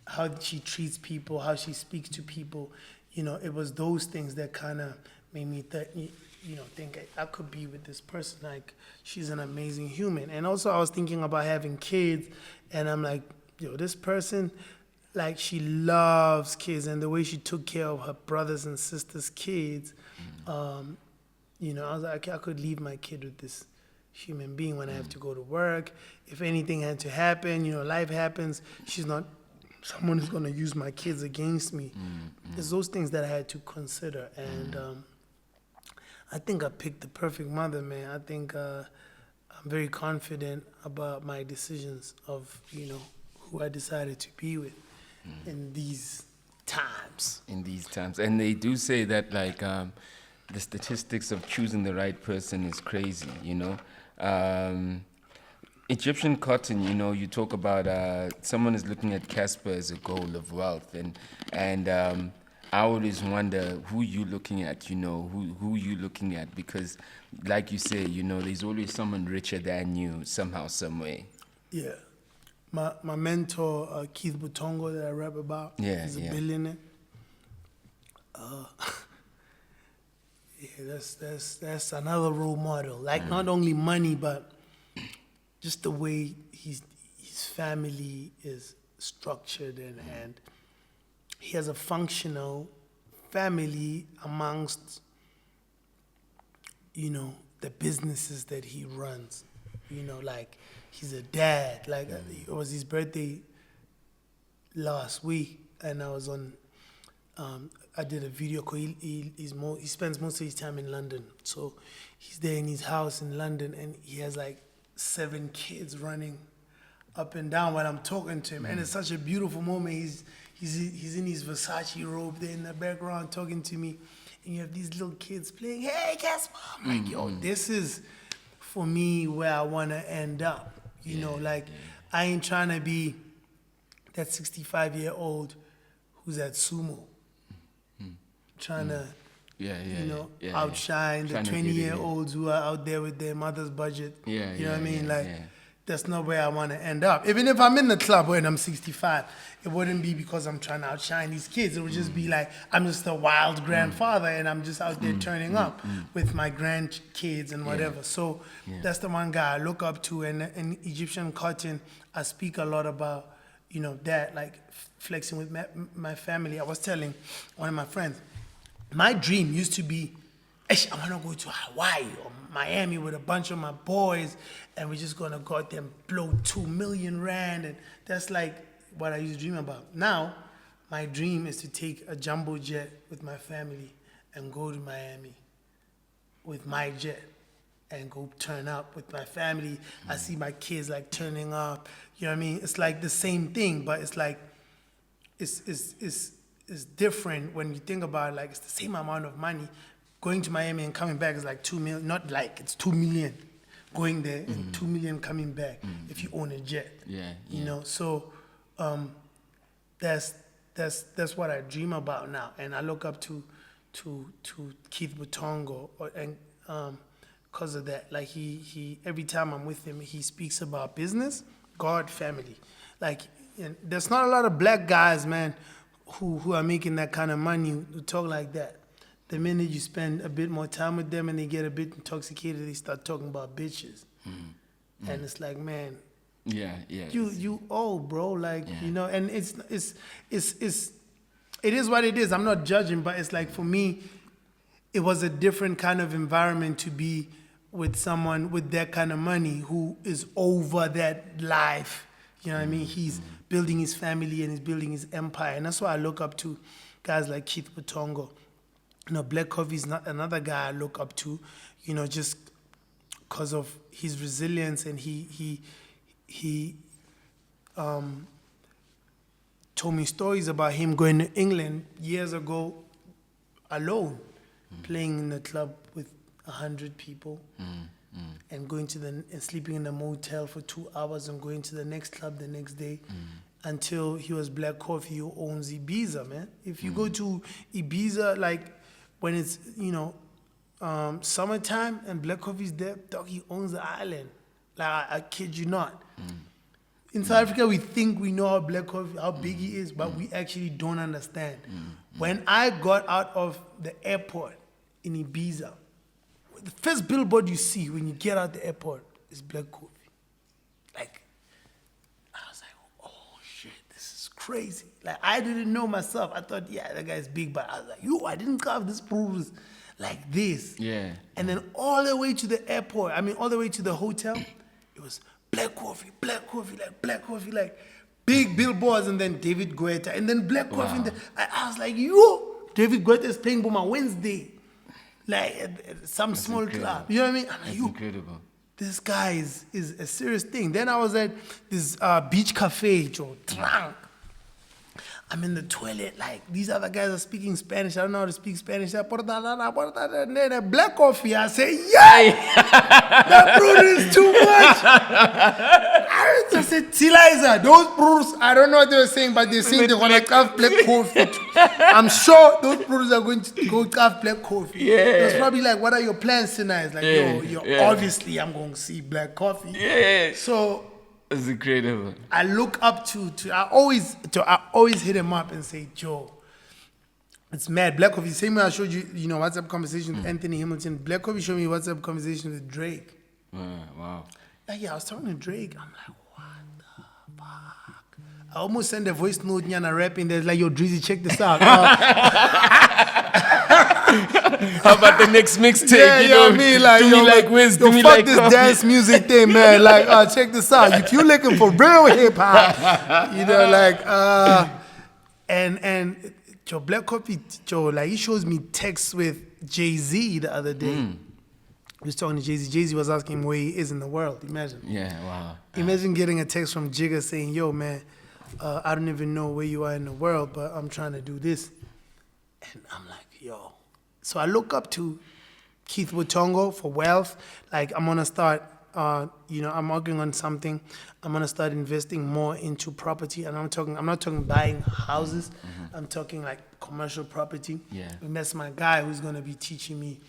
how she treats people, how she speaks to people. You know, it was those things that kind of made me think I could be with this person. Like, she's an amazing human. And also, I was thinking about having kids, and I'm like, yo, this person, like, she loves kids, and the way she took care of her brothers and sisters' kids, you know, I was like, I could leave my kid with this human being when I have to go to work. If anything had to happen, you know, life happens, she's not someone who's going to use my kids against me. It's those things that I had to consider, and I think I picked the perfect mother, man. I think I'm very confident about my decisions of, you know, who I decided to be with in these times. And they do say that, like, the statistics of choosing the right person is crazy, you know. Egyptian cotton, you know, you talk about someone is looking at Cassper as a goal of wealth, and I always wonder who you looking at, you know, who you looking at, because, like you say, you know, there's always someone richer than you somehow, some way. Yeah. My mentor, Keith Butongo, that I rap about, he's a billionaire. That's another role model. Like, not only money, but just the way his family is structured, and he has a functional family amongst the businesses that he runs. Like he's a dad. Like it was his birthday last week, and I was on. I did a video call. He spends most of his time in London, so he's there in his house in London, and he has like 7 kids running up and down while I'm talking to him, and it's such a beautiful moment. He's in his Versace robe there in the background talking to me, and you have these little kids playing. Hey, Cassper! I'm like, yo, this is for me where I want to end up. I ain't trying to be that 65-year-old who's at sumo, trying to, outshine the 20-year-olds who are out there with their mother's budget. You know what I mean? That's not where I want to end up. Even if I'm in the club when I'm 65, it wouldn't be because I'm trying to outshine these kids. It would just be like, I'm just a wild grandfather and I'm just out there turning up with my grandkids and whatever. So that's the one guy I look up to. And in Egyptian cotton, I speak a lot about, that, like flexing with my family. I was telling one of my friends, my dream used to be, I want to go to Hawaii or Miami with a bunch of my boys, and we're just going to go out there and blow 2 million rand. And that's like what I used to dream about. Now, my dream is to take a jumbo jet with my family and go to Miami with my jet and go turn up with my family. I see my kids like turning up. You know what I mean? It's like the same thing, but it's like, it's different when you think about it. Like, it's the same amount of money. Going to Miami and coming back is like 2 million, not like it's 2 million going there and 2 million coming back if you own a jet. So that's what I dream about now, and I look up to Keith Butongo, and because of that. Like he every time I'm with him, he speaks about business, God, family. Like, there's not a lot of black guys, man, who are making that kind of money, who talk like that. The minute you spend a bit more time with them and they get a bit intoxicated, they start talking about bitches. And it's like, man, you old, bro. Like, and it is what it is. I'm not judging, but it's like, for me, it was a different kind of environment to be with someone with that kind of money who is over that life. You know what I mean? He's building his family and he's building his empire. And that's why I look up to guys like Keith Butongo. Black Coffee is not another guy I look up to, just because of his resilience. And he told me stories about him going to England years ago alone, playing in the club with 100 people, and going to and sleeping in a motel for 2 hours and going to the next club the next day, until he was Black Coffee, who owns Ibiza, man. If you go to Ibiza, like, when it's, summertime and Black Coffee's there, dog, he owns the island. Like, I kid you not. In South Africa, we think we know how Black Coffee, how big he is, but we actually don't understand. When I got out of the airport in Ibiza, the first billboard you see when you get out the airport is Black Coffee. Like, I was like, oh shit, this is crazy. Like, I didn't know myself. I thought, that guy's big, but I was like, I didn't carve this bruise like this. And then all the way to the airport, all the way to the hotel, it was Black Coffee, like big billboards, and then David Guetta, and then Black Coffee. And I was like, David Guetta is playing Boma Wednesday, like at some That's small incredible. Club. You know what I mean? I'm like, That's incredible. This guy is a serious thing. Then I was at this beach cafe, drunk. I'm in the toilet, like, these other guys are speaking Spanish. I don't know how to speak Spanish. And then Black Coffee, I say, that brute is too much. I said, Tiliza, those brutes, I don't know what they were saying, but they're saying they're going to carve Black Coffee. I'm sure those brutes are going to go carve Black Coffee. It's probably like, what are your plans tonight? It's like, obviously I'm going to see Black Coffee. So, it's incredible. I look up to I always hit him up and say, Joe, it's mad. Black Coffee, same way I showed you, WhatsApp conversation with Anthony Hamilton. Black Coffee showed me WhatsApp conversation with Drake. Wow. Like, I was talking to Drake. I'm like, what the fuck? I almost sent a voice note and rapping. There's like, yo, Drizzy, check this out. How about the next mixtape? Yeah, you know, I mean, like, do me like Wiz, do me fuck like this Coffee. dance music thing, man. Like, check this out. If you looking for real hip hop, you know, like, and Joe Black Coffee, Joe, like, he shows me texts with Jay-Z the other day. He was talking to Jay-Z. Jay-Z was asking him where he is in the world. Imagine. Yeah, wow. Imagine getting a text from Jigga saying, yo, man, I don't even know where you are in the world, but I'm trying to do this. And I'm like, yo. So I look up to Keith Wutongo for wealth. Like, I'm going to start, I'm working on something. I'm going to start investing more into property. And I'm not talking buying houses. I'm talking like commercial property. Yeah. And that's my guy who's going to be teaching me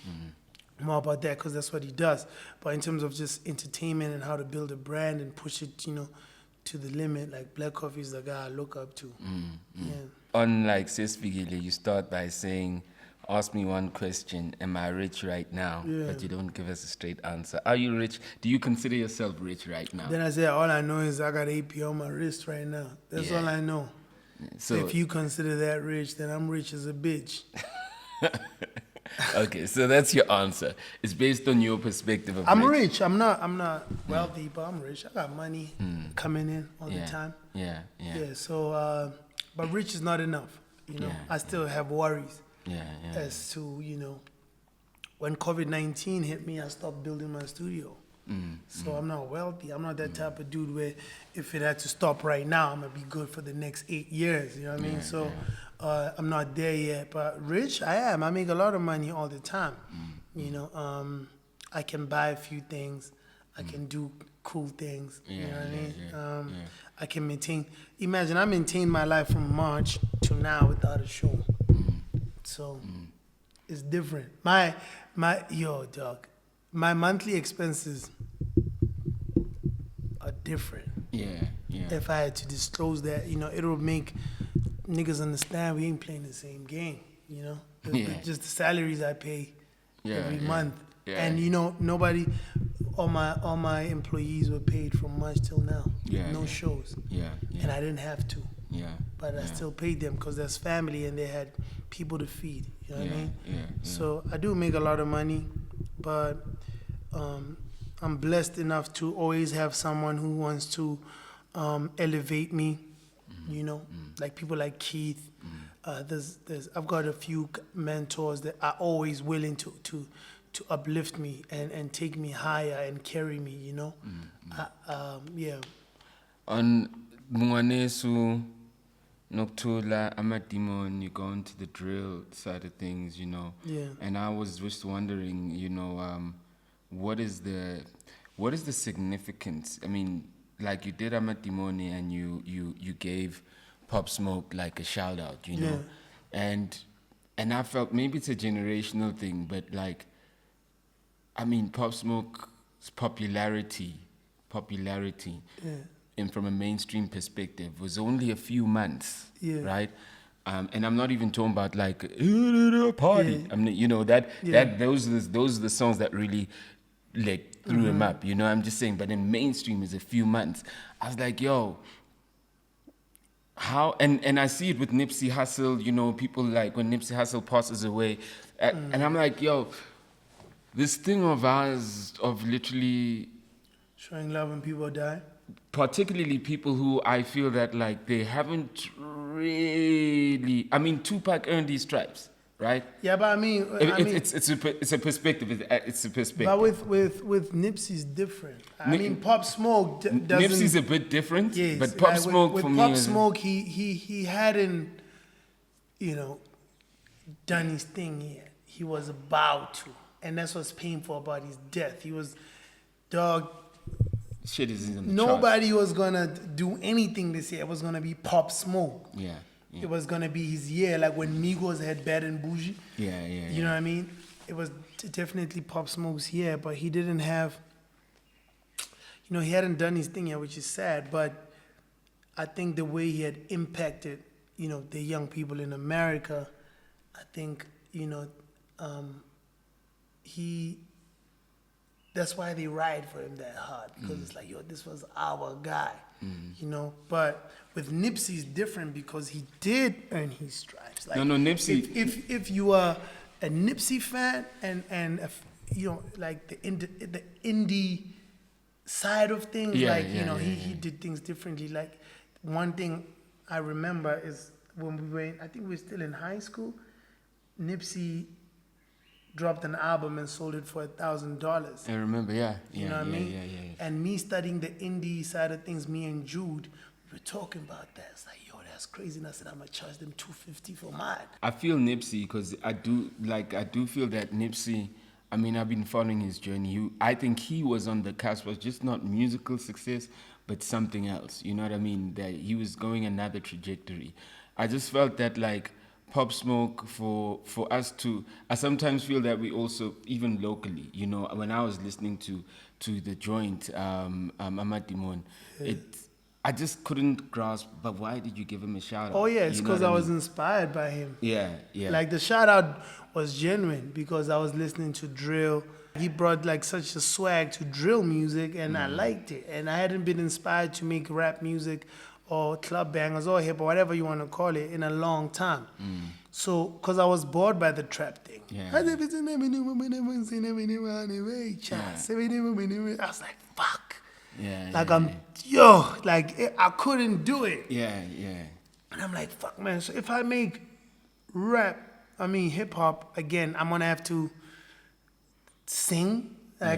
more about that, because that's what he does. But in terms of just entertainment and how to build a brand and push it, to the limit, like Black Coffee is the guy I look up to. Yeah. On like Sesfigile, you start by saying, ask me one question, am I rich right now? Yeah. But you don't give us a straight answer. Are you rich? Do you consider yourself rich right now? Then I say, all I know is I got AP on my wrist right now. That's all I know. So if you consider that rich, then I'm rich as a bitch. Okay, so that's your answer. It's based on your perspective of I'm rich. I'm not wealthy, but I'm rich. I got money coming in all the time. Yeah. So, but rich is not enough. I still have worries. Yeah. As to, when COVID-19 hit me, I stopped building my studio. So I'm not wealthy. I'm not that type of dude where if it had to stop right now, I'm going to be good for the next 8 years. You know what I mean? So I'm not there yet. But rich, I am. I make a lot of money all the time. I can buy a few things. I can do cool things. You know what I mean? I can maintain. Imagine, I maintained my life from March to now without a show. So it's different. My monthly expenses are different. Yeah. If I had to disclose that, it'll make niggas understand we ain't playing the same game. Just the salaries I pay every month, and nobody, all my employees were paid from March till now. No shows. And I didn't have to. But I still paid them because that's family and they had people to feed. You know what I mean? So I do make a lot of money, but I'm blessed enough to always have someone who wants to elevate me. Like people like Keith. I've got a few mentors that are always willing to uplift me and take me higher and carry me. On Mwanesu, Noctula, Amadimon, you go into the drill side of things, And I was just wondering, what is the significance? I mean, like you did Amadimoni and you gave Pop Smoke like a shout out, and I felt maybe it's a generational thing, but like, I mean, Pop Smoke's popularity, and from a mainstream perspective, was only a few months, right? And I'm not even talking about like party. I mean, those are the songs that really like threw him up. I'm just saying. But in mainstream, is a few months. I was like, yo, how? And I see it with Nipsey Hussle. People like when Nipsey Hussle passes away, and I'm like, yo, this thing of ours of literally showing love when people die. Particularly people who I feel that like they haven't really. I mean, Tupac earned these stripes, right? Yeah, but it's a perspective. It's a perspective. But with Nipsey's different. I mean, Pop Smoke doesn't. Nipsey's a bit different. Yes, but Pop Smoke with for me. Pop Smoke, he hadn't, done his thing yet. He was about to, and that's what's painful about his death. He was, dog. Shit is in the Nobody was gonna do anything this year. It was gonna be Pop Smoke. Yeah. It was gonna be his year, like when Migos had Bad and Bougie. Yeah. You know what I mean? It was definitely Pop Smoke's year, but he didn't have. He hadn't done his thing yet, which is sad. But I think the way he had impacted, the young people in America, I think, that's why they ride for him that hard, because it's like, yo, this was our guy, But with Nipsey's different because he did earn his stripes. Like, no, Nipsey. If you are a Nipsey fan and like the indie side of things. He did things differently. Like one thing I remember is when we were I think we were still in high school, Nipsey dropped an album and sold it for $1,000. I remember, You know what I mean? And me studying the indie side of things, me and Jude, we were talking about that. It's like, yo, that's crazy. And I said, I'm gonna charge them $250 for mine. I feel Nipsey because I do feel that Nipsey. I mean, I've been following his journey. I think he was on the cusp of just not musical success, but something else. You know what I mean? That he was going another trajectory. I just felt that like Pop Smoke for us to. I sometimes feel that we also, even locally, you know, when I was listening to the joint, Ahmad Dimon, I just couldn't grasp. But why did you give him a shout out? Oh yeah, it's because I was inspired by him. Yeah. Like the shout out was genuine because I was listening to drill. He brought like such a swag to drill music, and I liked it. And I hadn't been inspired to make rap music or club bangers or hip or whatever you want to call it in a long time. So, because I was bored by the trap thing. I was like, fuck. I couldn't do it. And I'm like, fuck, man. So if I make hip hop again, I'm gonna have to sing. I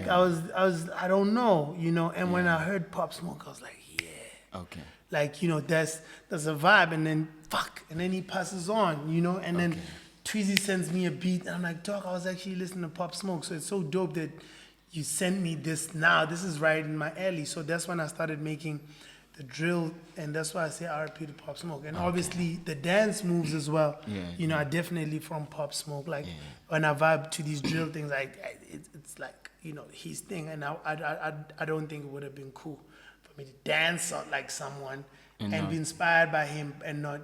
don't know, you know. And when I heard Pop Smoke, I was like, okay. Like, you know, that's a vibe, and then and then he passes on, you know, and then Tweezy sends me a beat, and I'm like, dog, I was actually listening to Pop Smoke, so it's so dope that you sent me this now. This is right in my alley. So that's when I started making the drill, and that's why I say RIP to Pop Smoke. And obviously the dance moves as well. You know, I definitely from Pop Smoke. Like when I vibe to these drill things, it's like, you know, his thing, and I don't think it would have been cool to dance like someone and be inspired by him and not,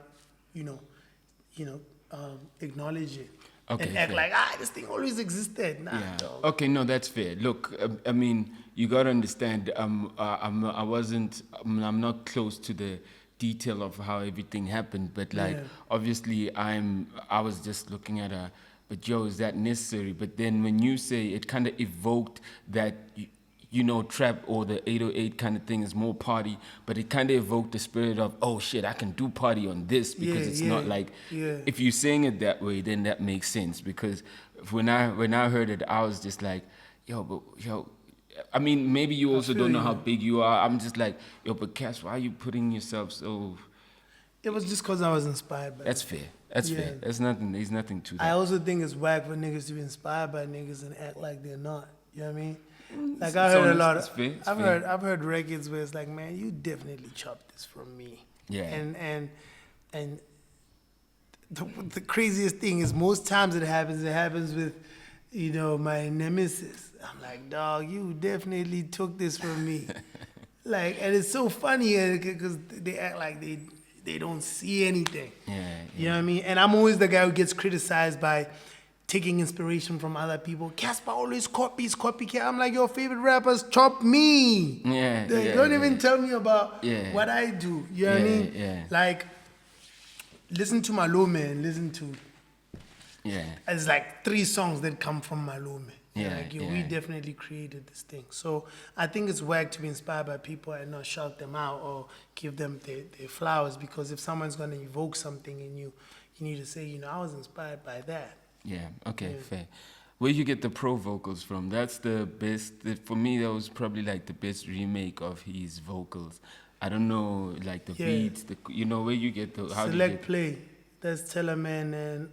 acknowledge it and act like this thing always existed. Nah, dog. Okay, no, that's fair. Look, I mean, you gotta understand. I'm not close to the detail of how everything happened, but obviously, I was just looking at but Joe, is that necessary? But then when you say it, kind of evoked that. Trap or the 808 kind of thing is more party, but it kind of evoked the spirit of, oh shit, I can do party on this because it's not like, if you're saying it that way, then that makes sense. Because when I heard it, I was just like, I mean, maybe you also don't know how big you are. I'm just like, but Cass, why are you putting yourself so? It was just because I was inspired by That's fair. That's fair. There's nothing to that. I also think it's whack for niggas to be inspired by niggas and act like they're not. You know what I mean? Like I heard a lot of, I've heard records where it's like, man, you definitely chopped this from me. Yeah. And the craziest thing is most times it happens with, my nemesis. I'm like, dog, you definitely took this from me. And it's so funny because they act like they don't see anything. You know what I mean? And I'm always the guy who gets criticized by taking inspiration from other people. Cassper always copycat. I'm like, your favorite rappers chop me. Don't even tell me about what I do. You know what I mean? Like, listen to Malome, listen to... It's like 3 songs that come from Malome. We definitely created this thing. So I think it's whack to be inspired by people and not shout them out or give them their flowers, because if someone's going to evoke something in you, you need to say, I was inspired by that. Fair. Where you get the pro vocals from? That's the best. For me, that was probably like the best remake of his vocals. I don't know, like the beats. Where you get the Select Play. That's Tellerman and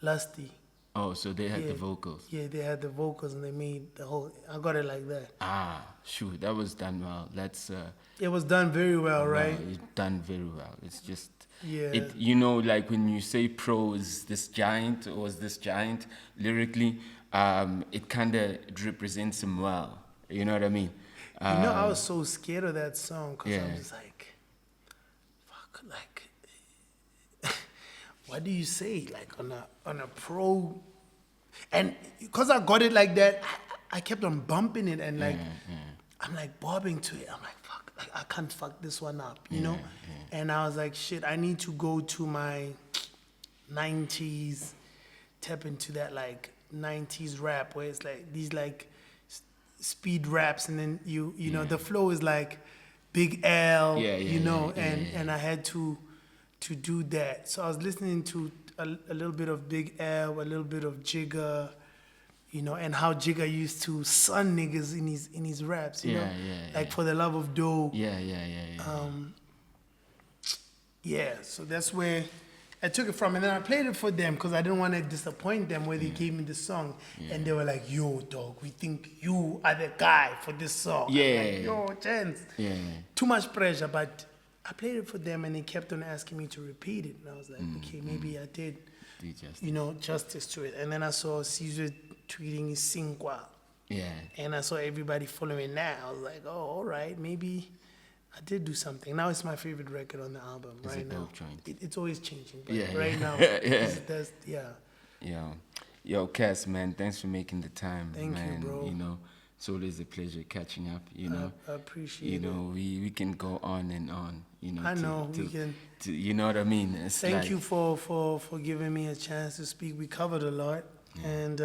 Lusty. Oh, so they had the vocals. Yeah, they had the vocals and they made the whole. I got it like that. Shoot, that was done well. That's. It was done very well, right? It's done very well. It's just. Yeah. Like when you say pro is this giant or is this giant lyrically, it kind of represents him well. You know what I mean? I was so scared of that song because I was like, fuck, like, what do you say? Like on a pro, and because I got it like that, I kept on bumping it and like, I'm like bobbing to it. I'm like, fuck, like I can't fuck this one up, you know? And I was like, shit, I need to go to my 90s tap into that like 90s rap where it's like these like speed raps, and then you know the flow is like Big L, and I had to do that. So I was listening to a little bit of Big L, a little bit of Jigga, and how Jigga used to son niggas in his raps, you know, like for the love of dough. So that's where I took it from, and then I played it for them because I didn't want to disappoint them where they gave me the song, and they were like, "Yo, dog, we think you are the guy for this song." I'm like, yo, chance. Too much pressure, but I played it for them, and they kept on asking me to repeat it, and I was like, okay, maybe I did, justice to it. And then I saw Caesar tweeting Slikour, and I saw everybody following that. I was like, oh, all right, maybe I did do something. Now it's my favorite record on the album. It's right now. It's always changing, but right now, Yo, Cass, man, thanks for making the time. Thank you, bro. It's always a pleasure catching up. I appreciate it. We can go on and on. I know we can. You know what I mean? Thank you for giving me a chance to speak. We covered a lot, and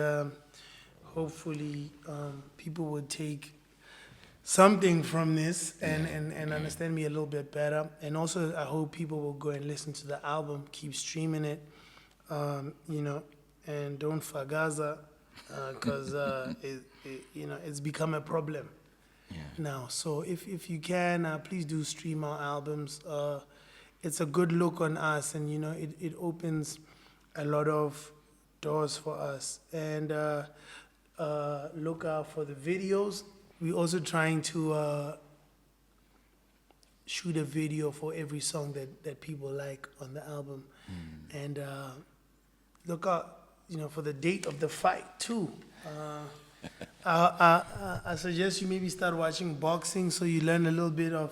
hopefully people would take something from this and understand me a little bit better. And also, I hope people will go and listen to the album, keep streaming it, and don't fagaza, because it's become a problem now. So if you can, please do stream our albums. It's a good look on us, and it opens a lot of doors for us. And look out for the videos. We're also trying to shoot a video for every song that people like on the album. And look out, for the date of the fight too. I suggest you maybe start watching boxing so you learn a little bit of,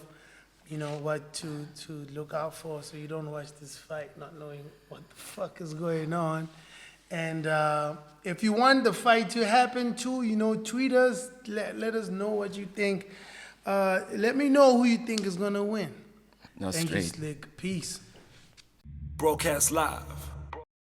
what to look out for, so you don't watch this fight not knowing what the fuck is going on. And if you want the fight to happen too, tweet us, let us know what you think. Let me know who you think is gonna win. No, Thank straight. you, Slick. Peace. Broadcast live